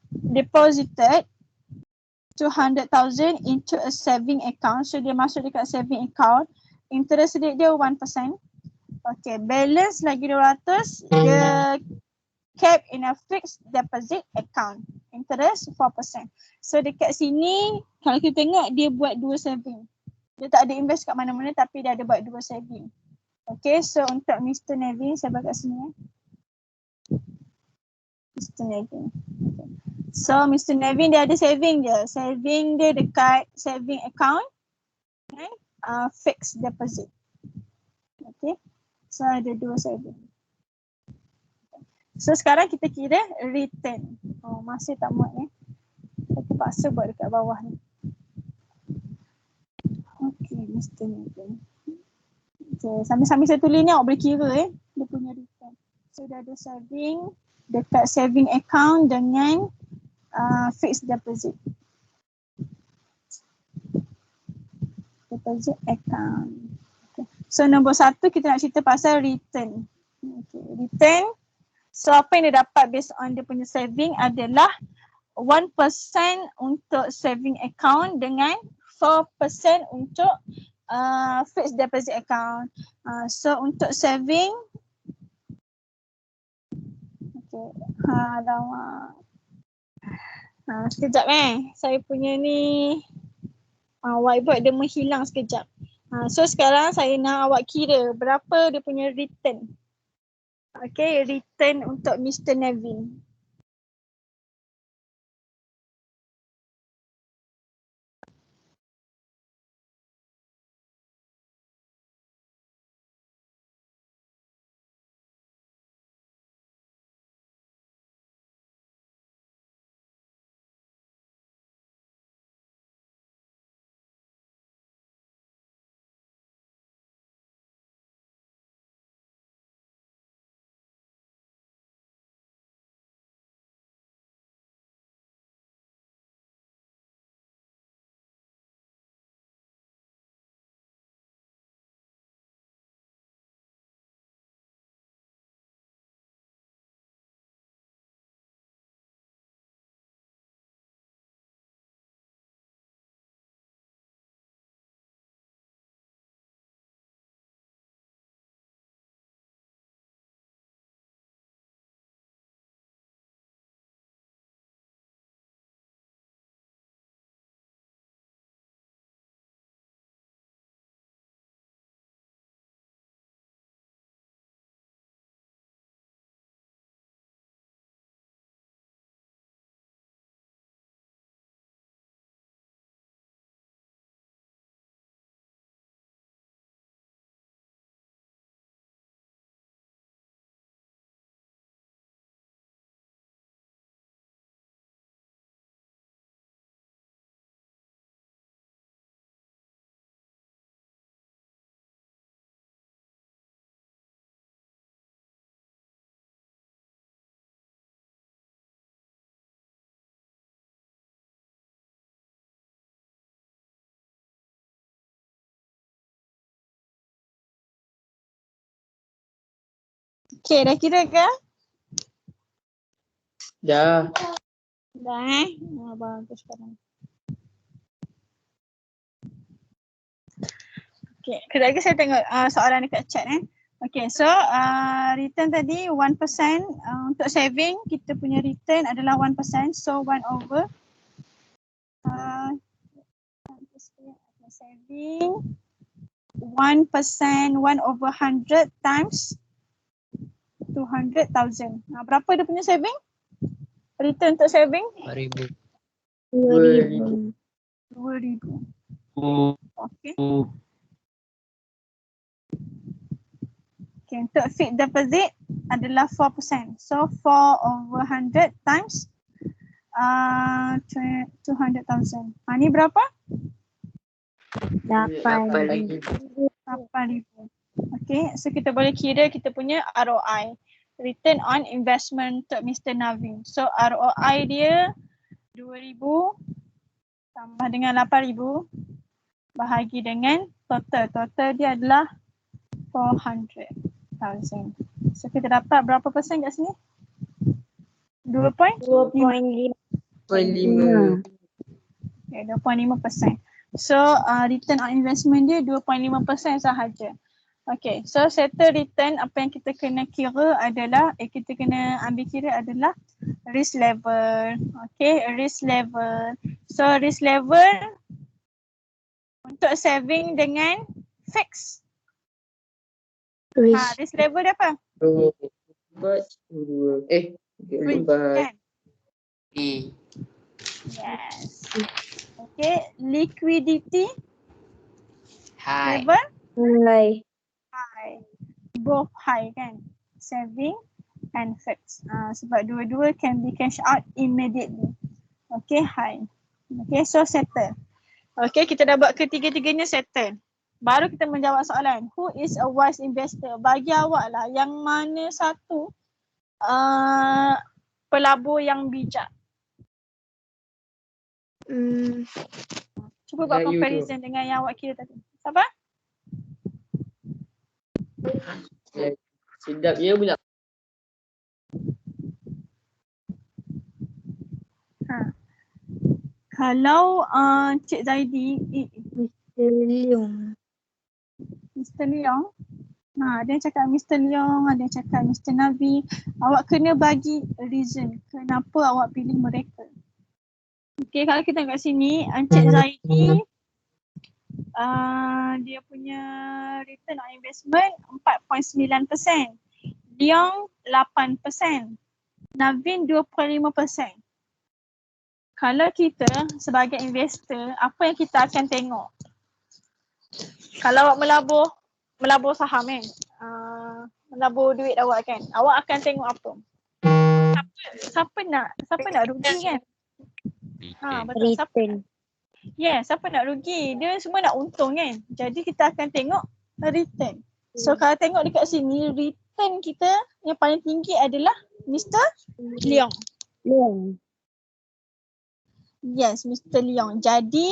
deposited 200,000 into a saving account. So dia masuk dekat saving account. Interest rate dia 1%. Okay, balance lagi 200, dia cap in a fixed deposit account. Interest 4%. So dekat sini kalau kita tengok dia buat dua saving. Dia tak ada invest kat mana-mana tapi dia ada buat dua saving. Okay, so untuk Mr. Nevin saya buat kat sini. Mr. Nevin. Okay. So Mr. Nevin dia ada saving dia. Saving dia dekat saving account and fixed deposit. Okay. So ada dua saving. So sekarang kita kira return. Oh masih tak muat ni. Saya terpaksa buat dekat bawah ni. Okay, Mr. Nevin. Okay, sambil-sambil saya tulis ni awak boleh kira dia punya return. So dia ada saving dekat saving account dengan fixed deposit. Deposit account. Okay. So nombor satu kita nak cerita pasal return. Okay. Return. So apa yang dia dapat based on dia punya saving adalah 1% untuk saving account dengan 4% untuk fixed deposit account. So untuk saving, okay. Alamak. Sekejap saya punya ni whiteboard dia menghilang sekejap. So sekarang saya nak awak kira berapa dia punya return. Okay, return untuk Mr. Nevin. Okay, dah kira ke? Dah. Dah bagus sekarang. Okay, kejap lagi saya tengok soalan dekat chat Okay, so return tadi 1% untuk saving, kita punya return adalah 1%. So 1 over saving 1%, 1/100 times 200,000. Berapa dia punya saving? Return untuk saving? 4,000. 2,000. 2,000. Okay. Okay, untuk fixed deposit adalah 4%. So 4/100 times 200,000. Ni berapa? 8,000. 8,000. Okay, so kita boleh kira kita punya ROI. Return on investment untuk Mr. Navin. So ROI dia 2,000 tambah dengan 8,000 bahagi dengan total. Total dia adalah 400,000. So kita dapat berapa persen kat sini? 2.5. 2,5. Okay, 2.5%. So return on investment dia 2.5% sahaja. Okay, so settle return, apa yang kita kena kira adalah, kita kena ambil kira adalah risk level. Okay, risk level. So risk level untuk saving dengan fix. Risk. Risk level dia apa? 2. Free, 4. kan? B. Yes. Okay, liquidity High. level Mulai. high. Both high kan? Saving and fixed. Sebab dua-dua can be cash out immediately. Okay, high. Okay, so settle. Okay, kita dah buat ketiga-tiganya settle. Baru kita menjawab soalan. Who is a wise investor? Bagi awak lah yang mana satu pelabur yang bijak. Cuba buat Melayu tu. comparison dengan yang awak kira tadi. Siapa? Sedap je pula. Kalau Cik Zaidi, Leong. Mr. Leong, ada yang cakap Mr. Leong, ada yang cakap Mr. Navi. Awak kena bagi reason kenapa awak pilih mereka. Okay, kalau kita tengok sini, Encik Zaidi, dia punya return on investment 4.9%. Leong 8%. Navin 2.5%. Kalau kita sebagai investor, apa yang kita akan tengok? Kalau awak melabur saham kan, melabur duit awak kan, awak akan tengok apa? Siapa nak rugi kan? Betul. Return. Siapa nak rugi? Dia semua nak untung kan? Jadi kita akan tengok return. So kalau tengok dekat sini, return kita yang paling tinggi adalah Mr. Leong. Leong. Yes, Mr. Leong. Jadi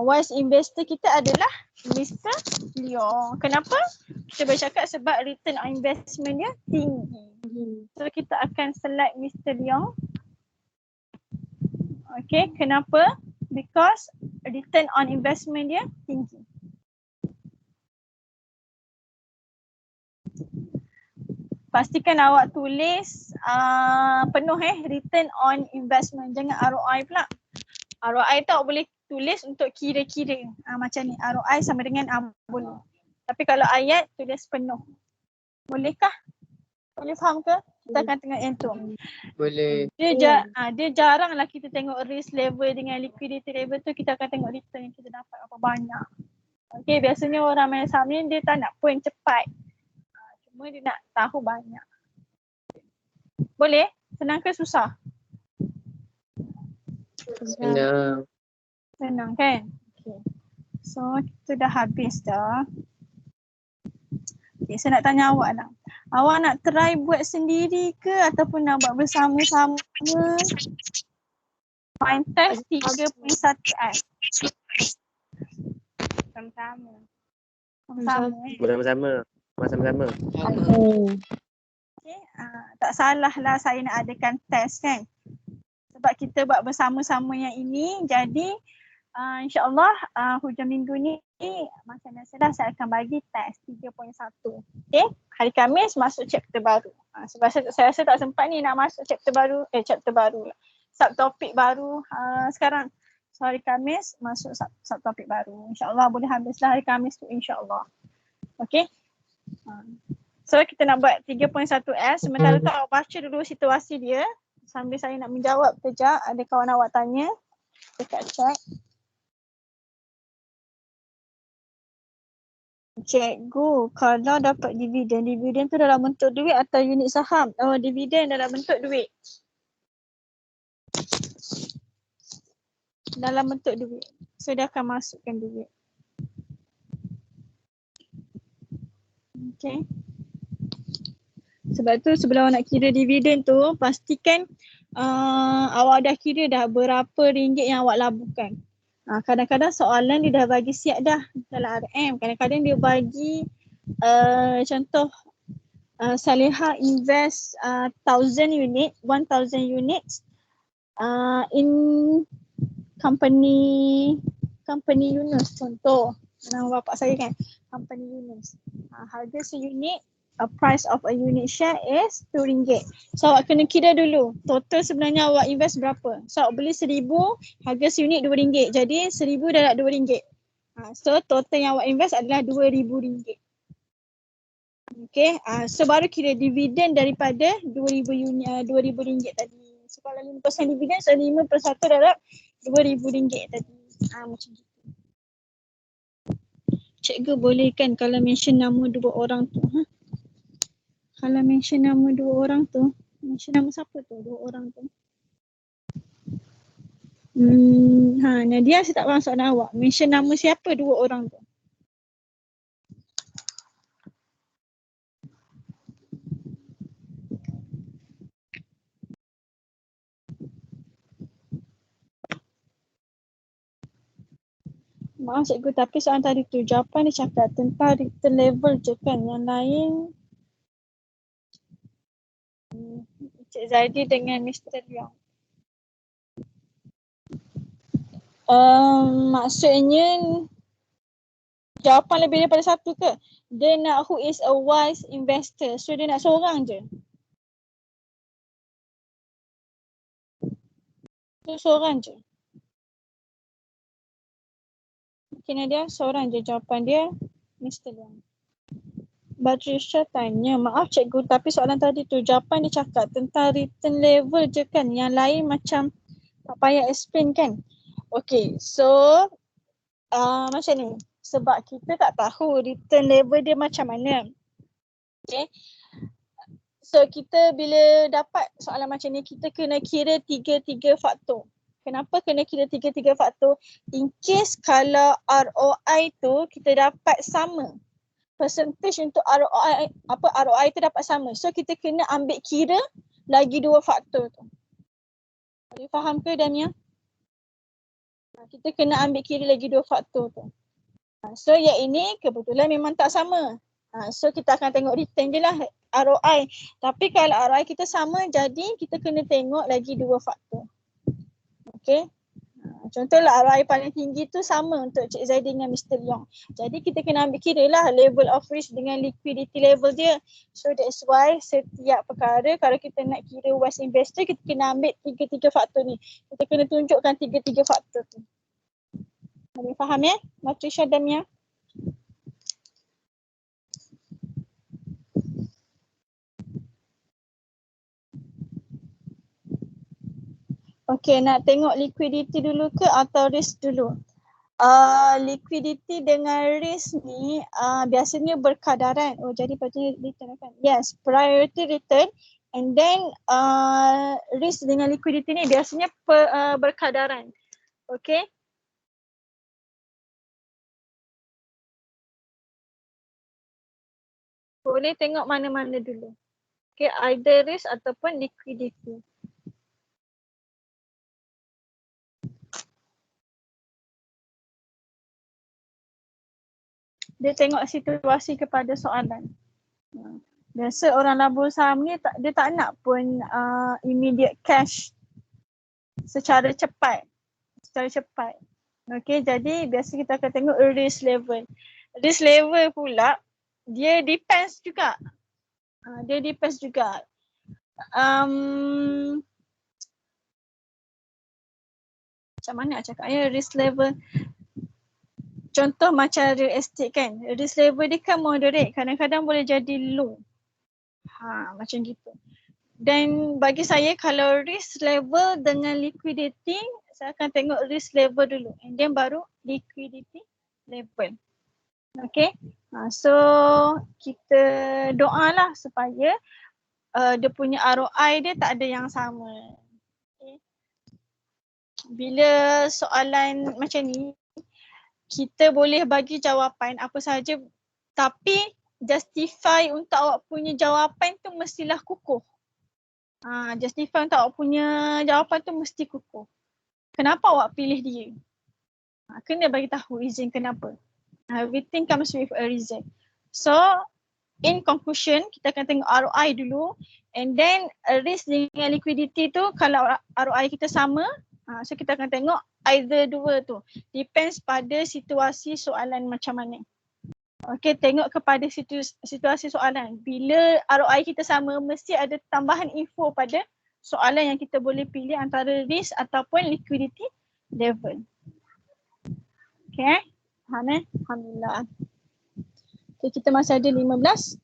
wise investor kita adalah Mr. Leong. Kenapa? Kita boleh cakap sebab return on investment dia tinggi. So kita akan select Mr. Leong. Okay, kenapa? Because return on investment dia tinggi. Pastikan awak tulis penuh return on investment. Jangan ROI pula. ROI tu awak boleh tulis untuk kira-kira. Macam ni, ROI sama dengan boleh. Tapi kalau ayat tulis penuh. Bolehkah? Boleh faham ke? Kita akan tengok yang tu. Boleh. Dia jarang lah kita tengok risk level dengan liquidity level tu. Kita akan tengok return yang kita dapat apa banyak. Okay, biasanya orang main saham ni dia tak nak pun cepat. Cuma dia nak tahu banyak. Boleh? Senang ke susah? Senang. Senang kan? Okay. So kita dah habis dah. Okay, saya nak tanya awak lah. Awak nak try buat sendiri ke ataupun nak buat bersama-sama? Fine test 3.1F. Sama-sama. Sama-sama eh. Bersama-sama. Sama-sama. Okay, tak salah lah saya nak adakan test kan. Sebab kita buat bersama-sama yang ini, jadi insyaAllah hujung minggu ni macam biasalah saya akan bagi test 3.1. Okay, hari Khamis masuk chapter baru. Sebab saya rasa tak sempat ni nak masuk chapter baru lah. Subtopik baru sekarang. So hari Khamis masuk subtopik baru. InsyaAllah boleh habislah hari Khamis tu insyaAllah. Okay. So kita nak buat 3.1S. Sementara tu awak baca dulu situasi dia. Sambil saya nak menjawab kejap. Ada kawan awak tanya dekat chat. Cikgu, kalau dapat dividen tu dalam bentuk duit atau unit saham? Oh, dividen dalam bentuk duit. Dalam bentuk duit. So dia akan masukkan duit. Okay. Sebab tu sebelum awak nak kira dividen tu, pastikan awak dah kira dah berapa ringgit yang awak laburkan. Kadang-kadang soalan dia dah bagi siap dah dalam RM. Kadang-kadang dia bagi contoh Saleha invest 1000 unit in company Yunus, contoh nama bapak saya kan, company Yunus. Harga seunit, price of a unit share is RM2. So awak kena kira dulu total sebenarnya awak invest berapa. So awak beli 1000, harga seunit RM2. Jadi 1000 dah RM2. So total yang awak invest adalah RM2000. Okay, so baru kira dividen daripada RM2000 tadi. So kalau 5% dividen, so 5 per 1 darab RM2000 tadi. Macam gitu. Cikgu boleh kan kalau mention nama dua orang tu? Kalau mention nama dua orang tu, mention nama siapa tu dua orang tu? Nadia, saya tak faham soalan awak. Mention nama siapa dua orang tu? Maaf cikgu, tapi soalan tadi tu jawapan dia cakap tentang return level je kan, yang lain Cik Zaidi dengan Mr. Leong. Maksudnya jawapan lebih daripada satu ke? Dia nak who is a wise investor, so dia nak seorang je. Tu seorang je. Mungkin dia seorang je jawapan dia, Mr. Leong. Batrisha tanya, maaf cikgu tapi soalan tadi tu jawapan dia cakap tentang return level je kan, yang lain macam tak payah explain kan. Okay, so macam ni, sebab kita tak tahu return level dia macam mana. Okay, so kita bila dapat soalan macam ni, kita kena kira tiga faktor. Kenapa kena kira tiga faktor? In case kalau ROI tu kita dapat sama, percentage untuk ROI tu dapat sama. So kita kena ambil kira lagi dua faktor tu. Boleh faham ke Damia? Kita kena ambil kira lagi dua faktor tu. So yang ini kebetulan memang tak sama. So kita akan tengok return je lah ROI. Tapi kalau ROI kita sama, jadi kita kena tengok lagi dua faktor. Okay. Contohlah ROI paling tinggi tu sama untuk Cik Zaidi dengan Mr. Leong. Jadi kita kena ambil kira lah level of risk dengan liquidity level dia. So that's why setiap perkara kalau kita nak kira wise investor, kita kena ambil tiga faktor ni. Kita kena tunjukkan tiga faktor tu. Boleh faham ya? Matrisha Damia? Okay, nak tengok liquidity dulu ke atau risk dulu? Liquidity dengan risk ni biasanya berkadaran. Oh, jadi patutnya return kan? Yes, priority return and then risk dengan liquidity ni biasanya berkadaran. Okay. Boleh tengok mana-mana dulu. Okay, either risk ataupun liquidity. Dia tengok situasi kepada soalan. Biasa orang labur saham ni dia tak nak pun immediate cash secara cepat. Okay, jadi biasa kita akan tengok risk level. Risk level pula dia depends juga. macam mana nak cakap ya, risk level. Contoh macam real estate kan, risk level dia kan moderate, kadang-kadang boleh jadi low. Macam gitu. Dan bagi saya kalau risk level dengan liquidity, saya akan tengok risk level dulu and then baru liquidity level. Okay. So kita doalah supaya dia punya ROI dia tak ada yang sama. Okay. Bila soalan macam ni, kita boleh bagi jawapan apa sahaja tapi justify untuk awak punya jawapan tu mestilah kukuh. Justify untuk awak punya jawapan tu mesti kukuh. Kenapa awak pilih dia? Kena bagi tahu reason kenapa. Everything comes with a reason. So, in conclusion, kita akan tengok ROI dulu and then risk dengan liquidity tu kalau ROI kita sama, so kita akan tengok either dua tu. Depends pada situasi soalan macam mana. Okay, tengok kepada situasi soalan. Bila ROI kita sama, mesti ada tambahan info pada soalan yang kita boleh pilih antara risk ataupun liquidity level. Okay. Alhamdulillah. Okay, kita masih ada 15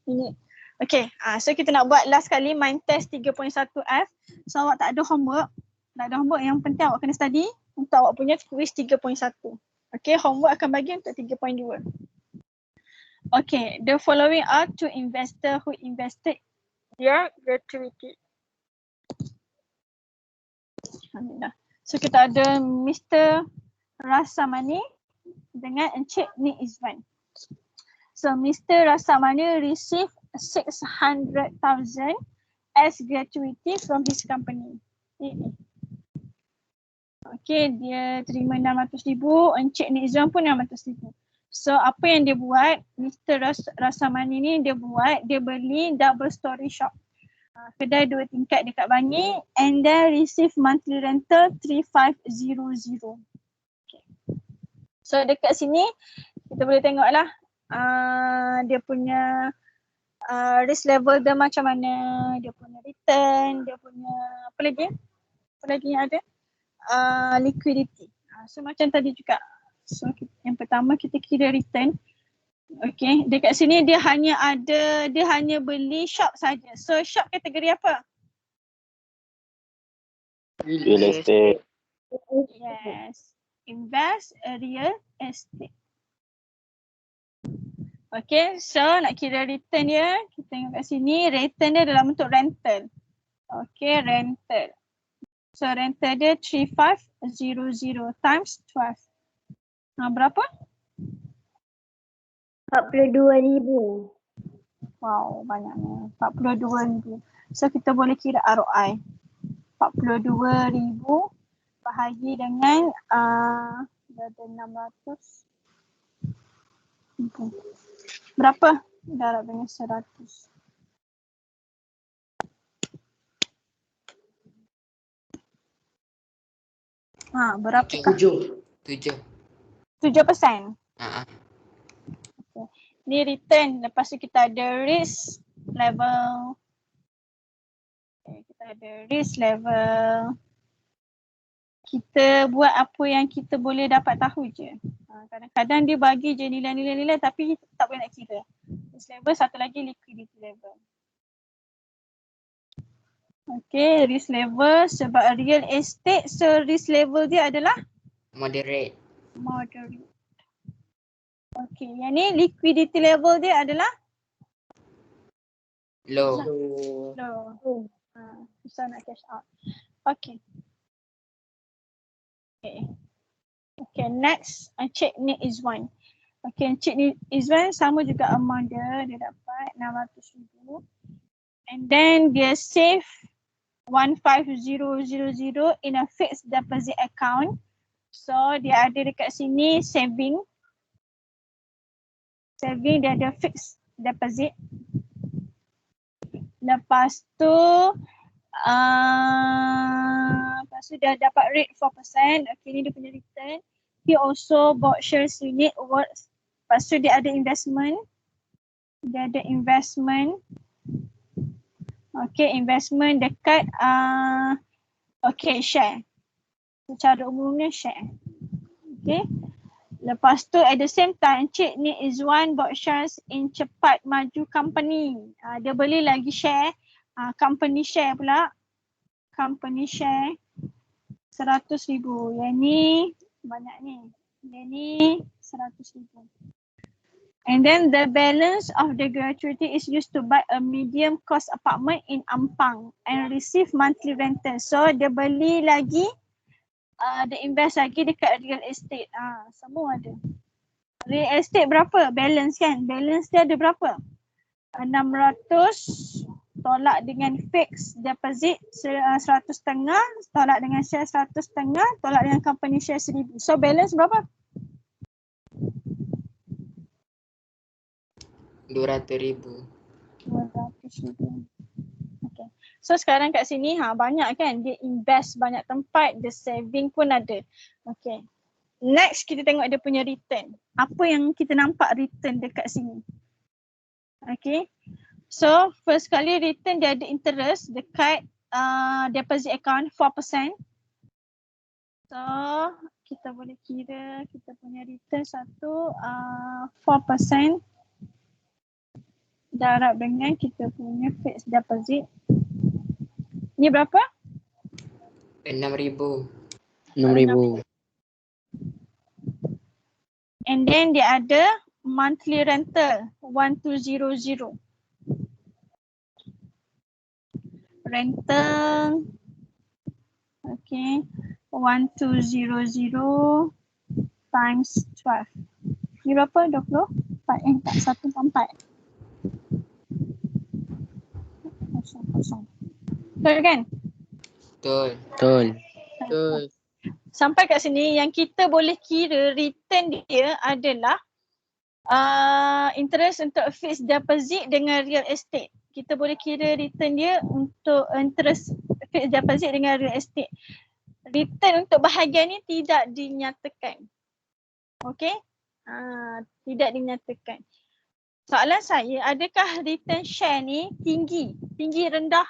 minit. Okay, so kita nak buat last kali mind test 3.1F. So awak tak ada homework. Tak ada homework, yang penting awak kena study untuk awak punya quiz 3.1. Okay, homework akan bagi untuk 3.2. Okay, the following are two investors who invested their gratuity. Alhamdulillah. So kita ada Mr. Rasamani dengan Encik Nik Izwan. So Mr. Rasamani received 600,000 as gratuity from his company. Okay, dia terima 600,000, Encik Nik Izwan pun 600,000. So apa yang dia buat, Mr. Rasamani ni dia beli double story shop. Kedai 2 tingkat dekat Bangi and then receive monthly rental 3,500. Okay. So dekat sini kita boleh tengok lah dia punya risk level dia macam mana, dia punya return, dia punya apa lagi yang ada, liquidity. So macam tadi juga. So yang pertama kita kira return. Okay, dekat sini dia hanya beli shop saja. So shop kategori apa? Real estate. Yes, invest real estate. Okay, so nak kira return dia, kita tengok kat sini return dia dalam bentuk rental. Okay, rental. So rental dia 3,500 times 12. Berapa? 42,000. Wow, banyaknya. 42,000. So kita boleh kira ROI. 42,000 bahagi dengan ada 600. Berapa? Darab dengan 100. Berapa? 7%. 7%. Ah, Okay. Ni return. Lepas tu kita ada risk level. Okay, kita ada risk level. Kita buat apa yang kita boleh dapat tahu je. Kadang-kadang dia bagi je nilai-nilai tapi tak boleh nak kira. Risk level, satu lagi liquidity level. Okay, risk level sebab real estate, so risk level dia adalah moderate. moderate. Okay, yang ni liquidity level dia adalah Low. low. Susah nak cash out. Okay. Okay, next Encik Nik Izwan. Okay, Encik Nik Izwan sama juga amount dia dapat 600,000. And then dia save 15,000 in a fixed deposit account. So dia ada dekat sini saving dia ada fixed deposit. Lepas tu dia dapat rate 4%. Okay, ni dia punya return. He also bought shares unit worth. Lepas tu dia ada investment. Okay, investment dekat okay, share. Secara umumnya share. Okay. Lepas tu at the same time Encik ni Izwan bought shares in Cepat Maju Company. Dia beli lagi share, company share pula. Company share 100,000. Yang ni banyak ni. Yang ni 100,000. And then the balance of the gratuity is used to buy a medium cost apartment in Ampang and receive monthly rental. So dia beli lagi, dia invest lagi dekat real estate. Semua ada. Real estate berapa? Balance kan? Balance dia ada berapa? 600 tolak dengan fixed deposit 100.5, tolak dengan share 100.5, tolak dengan company share 1,000. So balance berapa? 200,000. 200,000. Okay. So sekarang kat sini banyak kan, dia invest banyak tempat, dia saving pun ada. Okay. Next kita tengok dia punya return. Apa yang kita nampak return dekat sini? Okay. So first kali return dia ada interest dekat deposit account 4%. So kita boleh kira kita punya return 4% darab dengan kita punya fixed deposit. Ni berapa? 6,000. 6,000. And then dia ada monthly rental 1200. Rental, okay, 1200 times 12. Ni berapa? 20? Tak, 1.4. Kosong. Betul kan? Betul. Betul. Betul. Sampai kat sini yang kita boleh kira return dia adalah interest untuk fixed deposit dengan real estate. Kita boleh kira return dia untuk interest fixed deposit dengan real estate. Return untuk bahagian ni tidak dinyatakan. Okay? Tidak dinyatakan. Soalan saya, adakah return share ni tinggi? Tinggi, rendah?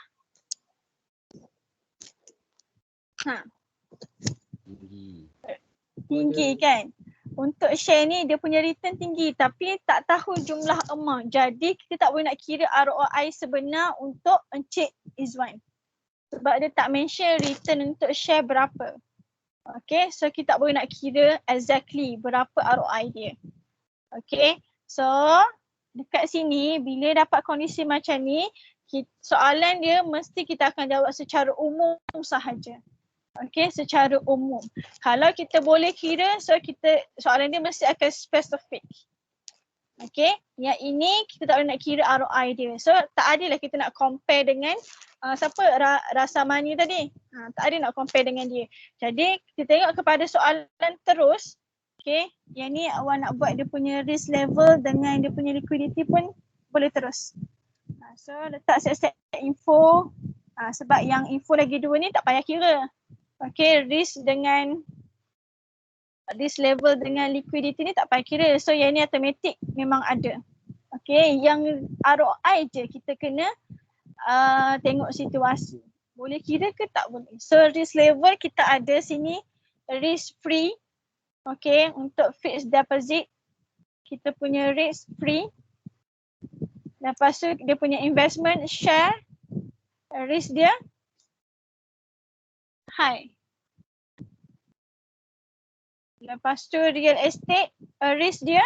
Tinggi kan? Untuk share ni dia punya return tinggi tapi tak tahu jumlah amount. Jadi kita tak boleh nak kira ROI sebenar untuk Encik Izwan. Sebab dia tak mention return untuk share berapa. Okay, so kita tak boleh nak kira exactly berapa ROI dia. Okay, so dekat sini bila dapat kondisi macam ni, soalan dia mesti kita akan jawab secara umum sahaja. Okay, secara umum. Kalau kita boleh kira, so soalan dia mesti akan spesifik. Okay, yang ini kita tak boleh nak kira ROI dia. So tak adil lah kita nak compare dengan siapa? Rasamani tadi. Tak adil nak compare dengan dia. Jadi kita tengok kepada soalan terus. Okay, yang ni awak nak buat dia punya risk level dengan dia punya liquidity pun boleh terus. So letak set-set info. Sebab yang info lagi dua ni tak payah kira. Okay, risk level dengan liquidity ni tak payah kira. So yang ni automatic memang ada. Okay, yang ROI je kita kena tengok situasi. Boleh kira ke tak boleh. So risk level kita ada sini risk free. Okay, untuk fixed deposit kita punya risk free. Lepas tu dia punya investment share, risk dia high. Lepas tu real estate, risk dia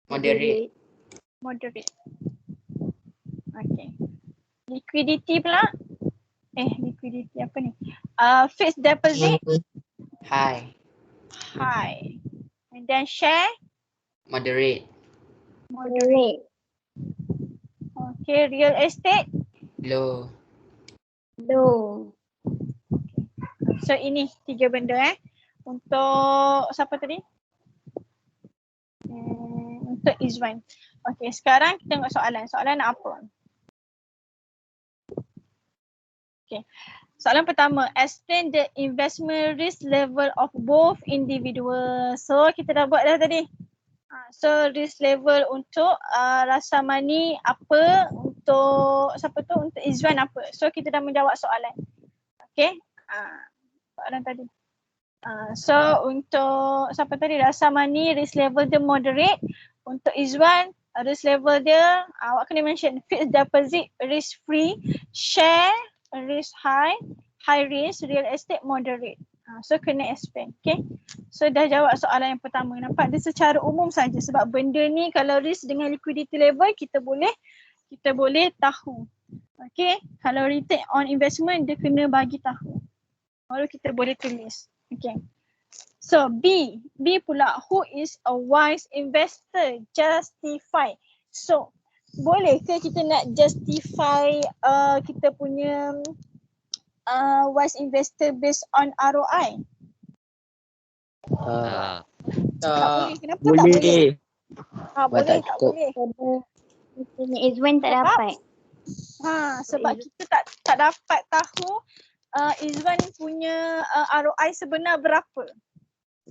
Moderate. moderate. Okay. Liquidity pula, liquidity apa ni? Fixed deposit High. high. And then share Moderate. Moderate. Okay, real estate. Low. Low. So ini tiga benda untuk siapa tadi? Untuk Izwan. Okay, sekarang kita tengok soalan. Soalan apa? Okay. Soalan pertama, explain the investment risk level of both individual. So kita dah buat dah tadi. So risk level untuk Rasamani apa, untuk siapa tu, untuk Izwan apa. So kita dah menjawab soalan. Okay. soalan tadi. So untuk siapa tadi, Rasamani risk level dia moderate. Untuk Izwan risk level dia awak kena mention fixed deposit risk free, share risk high, high risk, real estate moderate. So kena explain. Okay. So dah jawab soalan yang pertama. Nampak dia secara umum saja sebab benda ni kalau risk dengan liquidity level kita boleh tahu. Okay. Kalau return on investment dia kena bagi tahu. Baru kita boleh tulis. Okay. So B pula, who is a wise investor? Justify. So boleh ke kita nak justify kita punya wise investor based on ROI? Tak boleh. Kenapa tak boleh? Boleh tak boleh? Mr. Izwan tak dapat. Sebab kita tak dapat tahu Izwan punya ROI sebenar berapa.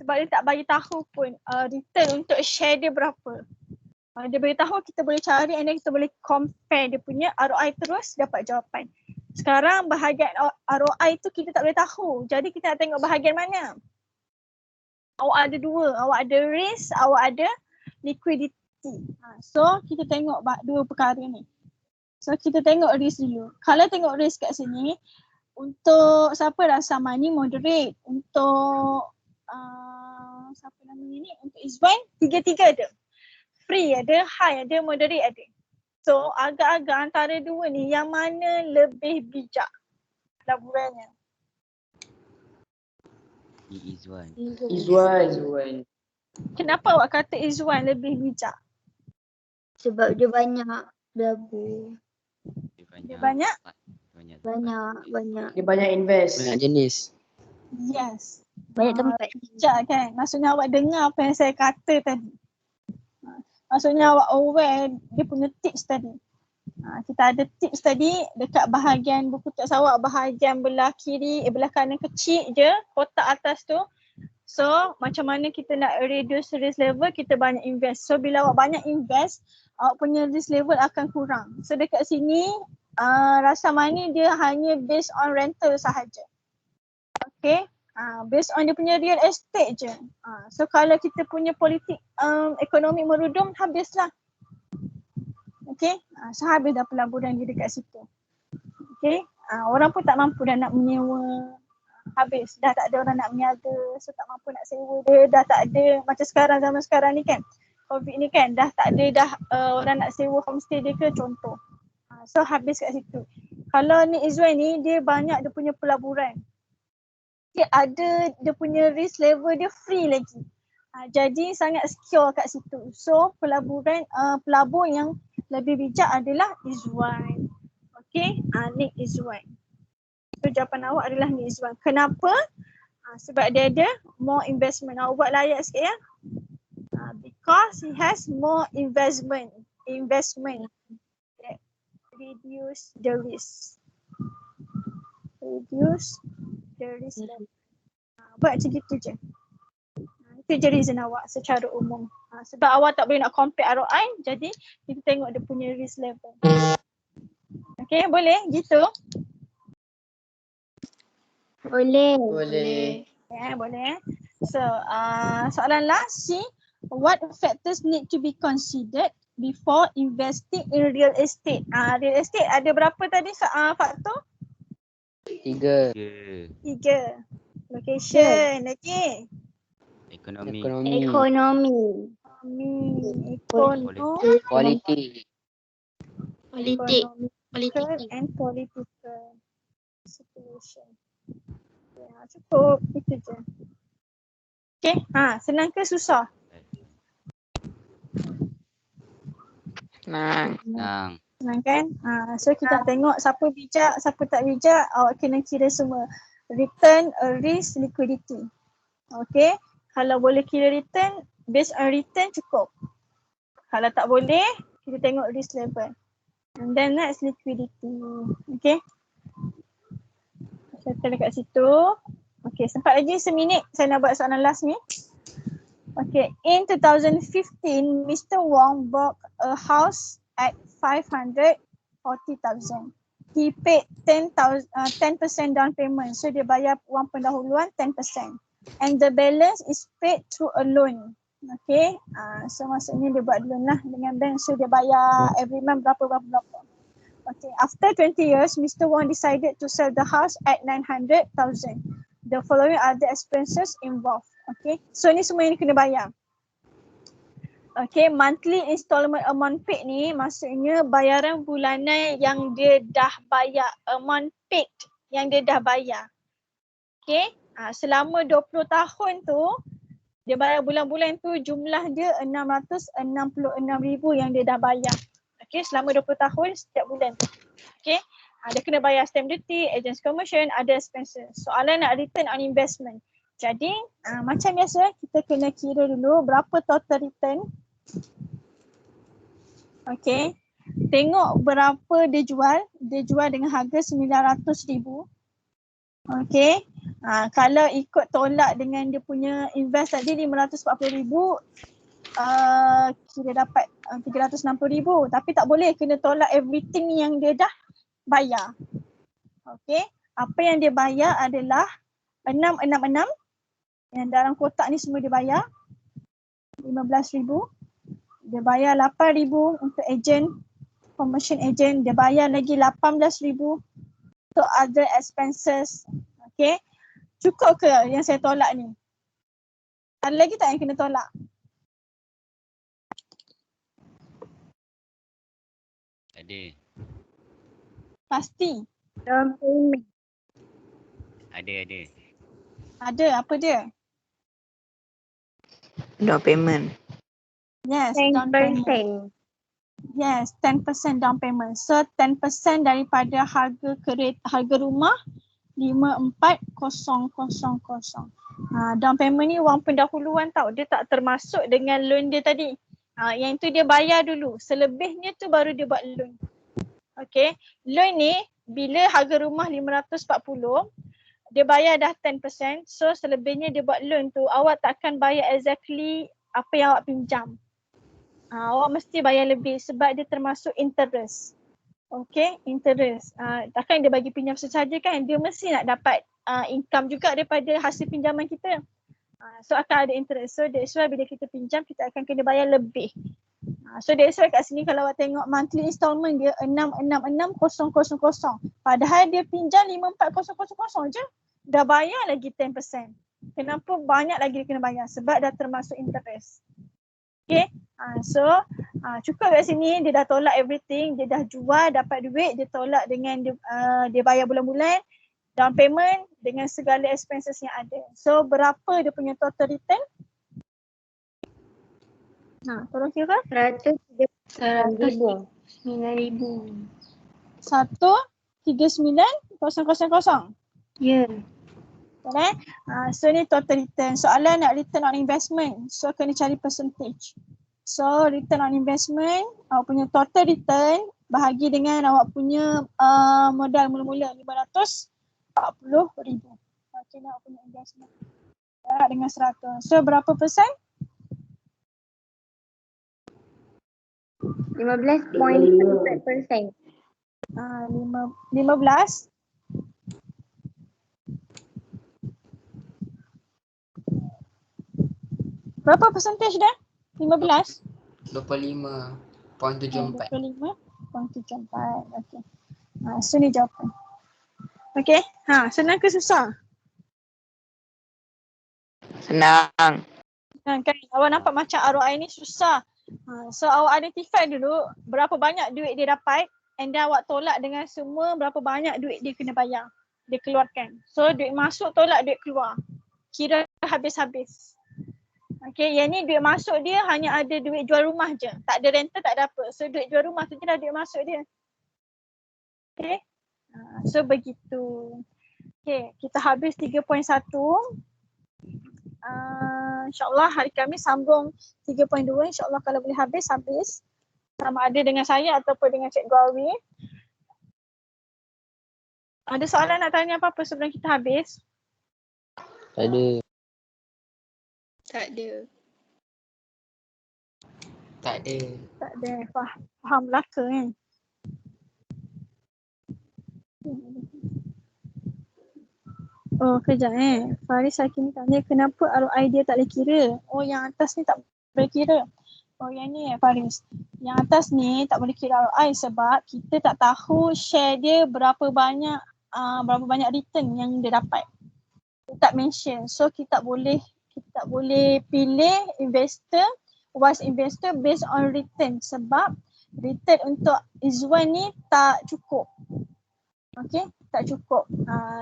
Sebab dia tak bagi tahu pun return untuk share dia berapa. Dia beritahu kita boleh cari and then kita boleh compare dia punya ROI terus dapat jawapan. Sekarang bahagian ROI tu kita tak boleh tahu. Jadi kita nak tengok bahagian mana? Awak ada dua. Awak ada risk, awak ada liquidity. So kita tengok dua perkara ni. So kita tengok risk dulu. Kalau tengok risk kat sini, untuk siapa Rasamani moderate. Untuk siapa namanya ni? Untuk Izwan, tiga-tiga ada. Free ada, high ada, moderate ada. So agak-agak antara dua ni yang mana lebih bijak pelaburannya? Izwan. Izwan. Kenapa awak kata Izwan lebih bijak? Sebab dia banyak berabur. Dia banyak? Banyak. Dia banyak invest. Banyak jenis. Yes. Banyak tempat. Bijak kan? Maksudnya awak dengar apa yang saya kata tadi. Maksudnya awak aware dia punya tips tadi. Kita ada tips tadi dekat bahagian buku teks awak, bahagian belah kiri, belah kanan kecil je, kotak atas tu. So macam mana kita nak reduce risk level, kita banyak invest. So bila awak banyak invest, awak punya risk level akan kurang. So dekat sini Rasamani dia hanya based on rental sahaja. Okay. Based on dia punya real estate je. So kalau kita punya politik ekonomi merudum, habislah. Okay. So habis dah pelaburan dia dekat situ. Okay. Orang pun tak mampu dah nak menyewa. Habis. Dah tak ada orang nak meniaga. So tak mampu nak sewa dia. Dah tak ada macam sekarang, zaman sekarang ni kan. COVID ni kan. Dah tak ada orang nak sewa homestay dia ke contoh. So habis kat situ. Kalau ni Izwan ni dia banyak dia punya pelaburan. Dia ada dia punya risk level dia free lagi. Jadi sangat secure kat situ. So pelabur yang lebih bijak adalah Izwan. Okay, Nick Izwan. So jawapan awak adalah Nick Izwan. Kenapa? Sebab dia ada more investment. Awak buat layak sikit ya. Because he has more investment. That reduce the risk. Buat macam gitu je. Itu je reason awak secara umum. Sebab awak tak boleh nak compare ROI, jadi kita tengok dia punya risk level. Okay, boleh gitu? Boleh. Ya, boleh. So, soalan last C, what factors need to be considered before investing in real estate? Real estate ada berapa tadi faktor? 3. 3. Location, okay. Ekonomi. Ekonomi. Quality. Economical and political situation. Ya, cukup itu je. Okay, senang ke susah? Senang. Senang kan? So kita tengok siapa bijak, siapa tak bijak, awak kena kira semua. Return, risk, liquidity. Okay, kalau boleh kira return, based on return cukup. Kalau tak boleh, kita tengok risk level. And then next liquidity. Okay. Saya dekat situ. Okay, sempat lagi seminit saya nak buat soalan last ni. Okay, in 2015, Mr. Wong bought a house at 540,000. he paid 10% down payment. So dia bayar wang pendahuluan 10%. And the balance is paid through a loan. Okay, so maksudnya dia buat loan lah dengan bank. So dia bayar every month berapa. Okay, after 20 years, Mr. Wong decided to sell the house at 900,000. The following are the expenses involved. Okay, so ni semua yang kena bayar. Okay, monthly installment amount paid ni maksudnya bayaran bulanan yang dia dah bayar. Amount paid yang dia dah bayar. Okay, selama 20 tahun tu, dia bayar bulan-bulan tu jumlah dia 666,000 yang dia dah bayar. Okay, selama 20 tahun setiap bulan tu. Okay, dia kena bayar stamp duty, agents commission, ada expenses. Soalan nak return on investment. Jadi macam biasa kita kena kira dulu berapa total return. Okay, tengok berapa dia jual. Dia jual dengan harga 900,000. Okay, kalau ikut tolak dengan dia punya invest tadi 540,000, kira dapat 360,000. Tapi tak boleh, kena tolak everything yang dia dah bayar. Okay, apa yang dia bayar adalah 666. Yang dalam kotak ni semua dia bayar 15,000. Dia bayar 8,000 untuk agent, commission agent. Dia bayar lagi 18,000 untuk other expenses. Okay, cukup ke yang saya tolak ni? Ada lagi tak yang kena tolak? Ada. Pasti. Down payment. Ada. Ada, apa dia? Down payment. Yes, down payment. 10%. Yes, 10% down payment. So 10% daripada harga rumah 54,000. Down payment ni wang pendahuluan tau. Dia tak termasuk dengan loan dia tadi. Yang tu dia bayar dulu. Selebihnya tu baru dia buat loan. Okay. Loan ni bila harga rumah 540, dia bayar dah 10%. So selebihnya dia buat loan tu. Awak takkan bayar exactly apa yang awak pinjam. Awak mesti bayar lebih sebab dia termasuk interest. Okay, interest. Takkan dia bagi pinjam sesaja kan, dia mesti nak dapat income juga daripada hasil pinjaman kita. So akan ada interest. So that's why bila kita pinjam, kita akan kena bayar lebih. So that's why kat sini kalau awak tengok monthly installment dia 666,000. Padahal dia pinjam 54,000 je. Dah bayar lagi 10%. Kenapa banyak lagi dia kena bayar? Sebab dah termasuk interest. Okay, so cukup kat sini. Dia dah tolak everything. Dia dah jual, dapat duit. Dia tolak dengan dia bayar bulan-bulan, down payment dengan segala expenses yang ada. So berapa dia punya total return? Tolong kira. 139,000. 139,000. Ya. Betul. So ni total return. Soalan nak return on investment. So kena cari percentage. So return on investment, awak punya total return bahagi dengan awak punya modal mula-mula 540,000. Okay, awak punya investment dengan 100. So berapa persen? 15.4%. 15. Berapa percentage dah? 15? 25.74. 25.74. Okay. So ni jawapan. Okay. Senang ke susah? Senang. Kan awak nampak macam ROI ni susah. So awak identify dulu berapa banyak duit dia dapat, and then awak tolak dengan semua berapa banyak duit dia kena bayar. Dia keluarkan. So duit masuk tolak duit keluar. Kira habis-habis. Okay, yang ni duit masuk dia hanya ada duit jual rumah je. Tak ada rental, tak ada apa. So duit jual rumah tu je lah duit masuk dia. Okay. So begitu. Okay, kita habis 3.1. InsyaAllah hari Khamis sambung 3.2. InsyaAllah kalau boleh habis. Sama ada dengan saya ataupun dengan Cikgu Awi. Ada soalan nak tanya apa-apa sebelum kita habis? Tak ada. Tak ada. Tak ada. Faham Melaka kan? Oh, kejap Faris Hakim tanya kenapa ROI dia tak boleh kira? Oh, yang atas ni tak boleh kira. Oh, yang ni Faris. Yang atas ni tak boleh kira ROI sebab kita tak tahu share dia berapa banyak return yang dia dapat. Dia tak mention. So, kita tak boleh pilih investor, was investor based on return sebab return untuk Izwan ni tak cukup. Okay, tak cukup.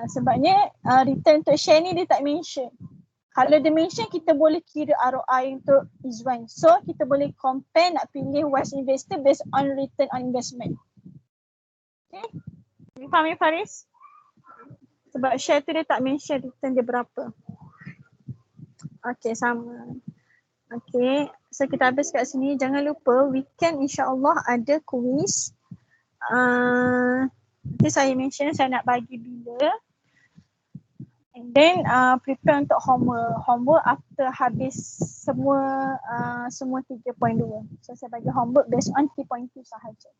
Sebabnya return untuk share ni dia tak mention. Kalau dia mention, kita boleh kira ROI untuk Izwan. So, kita boleh compare nak pilih was investor based on return on investment. Okay, you faham Faris? Sebab share tu dia tak mention return dia berapa. Okay, sama. Okay, so kita habis kat sini. Jangan lupa weekend insyaAllah ada quiz. Nanti saya mention saya nak bagi bila. And then prepare untuk homework after habis semua 3.2. So saya bagi homework based on 3.2 sahaja.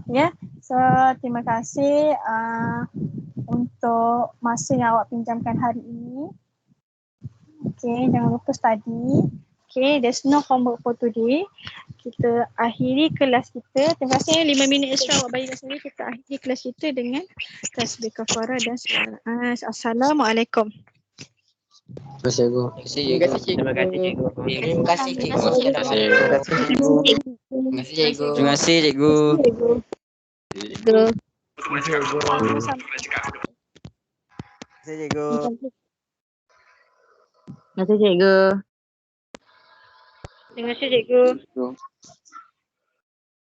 Ya, so terima kasih untuk masa yang awak pinjamkan hari ini. Okay, jangan lupa study. Okay, there's no homework for today. Kita akhiri kelas kita. Terima kasih 5 minit extra awak bagi kat sini. Kita akhiri kelas kita dengan tasbih kafarah dan salat. Assalamualaikum. Terima kasih cikgu. Terima kasih, cikgu. Terima kasih, cikgu. Terima kasih, cikgu. Terima kasih cikgu. Terima kasih, cikgu. Terima kasih cikgu. Sama-sama. Terima kasih cikgu. Terima kasih cikgu. Terima kasih cikgu.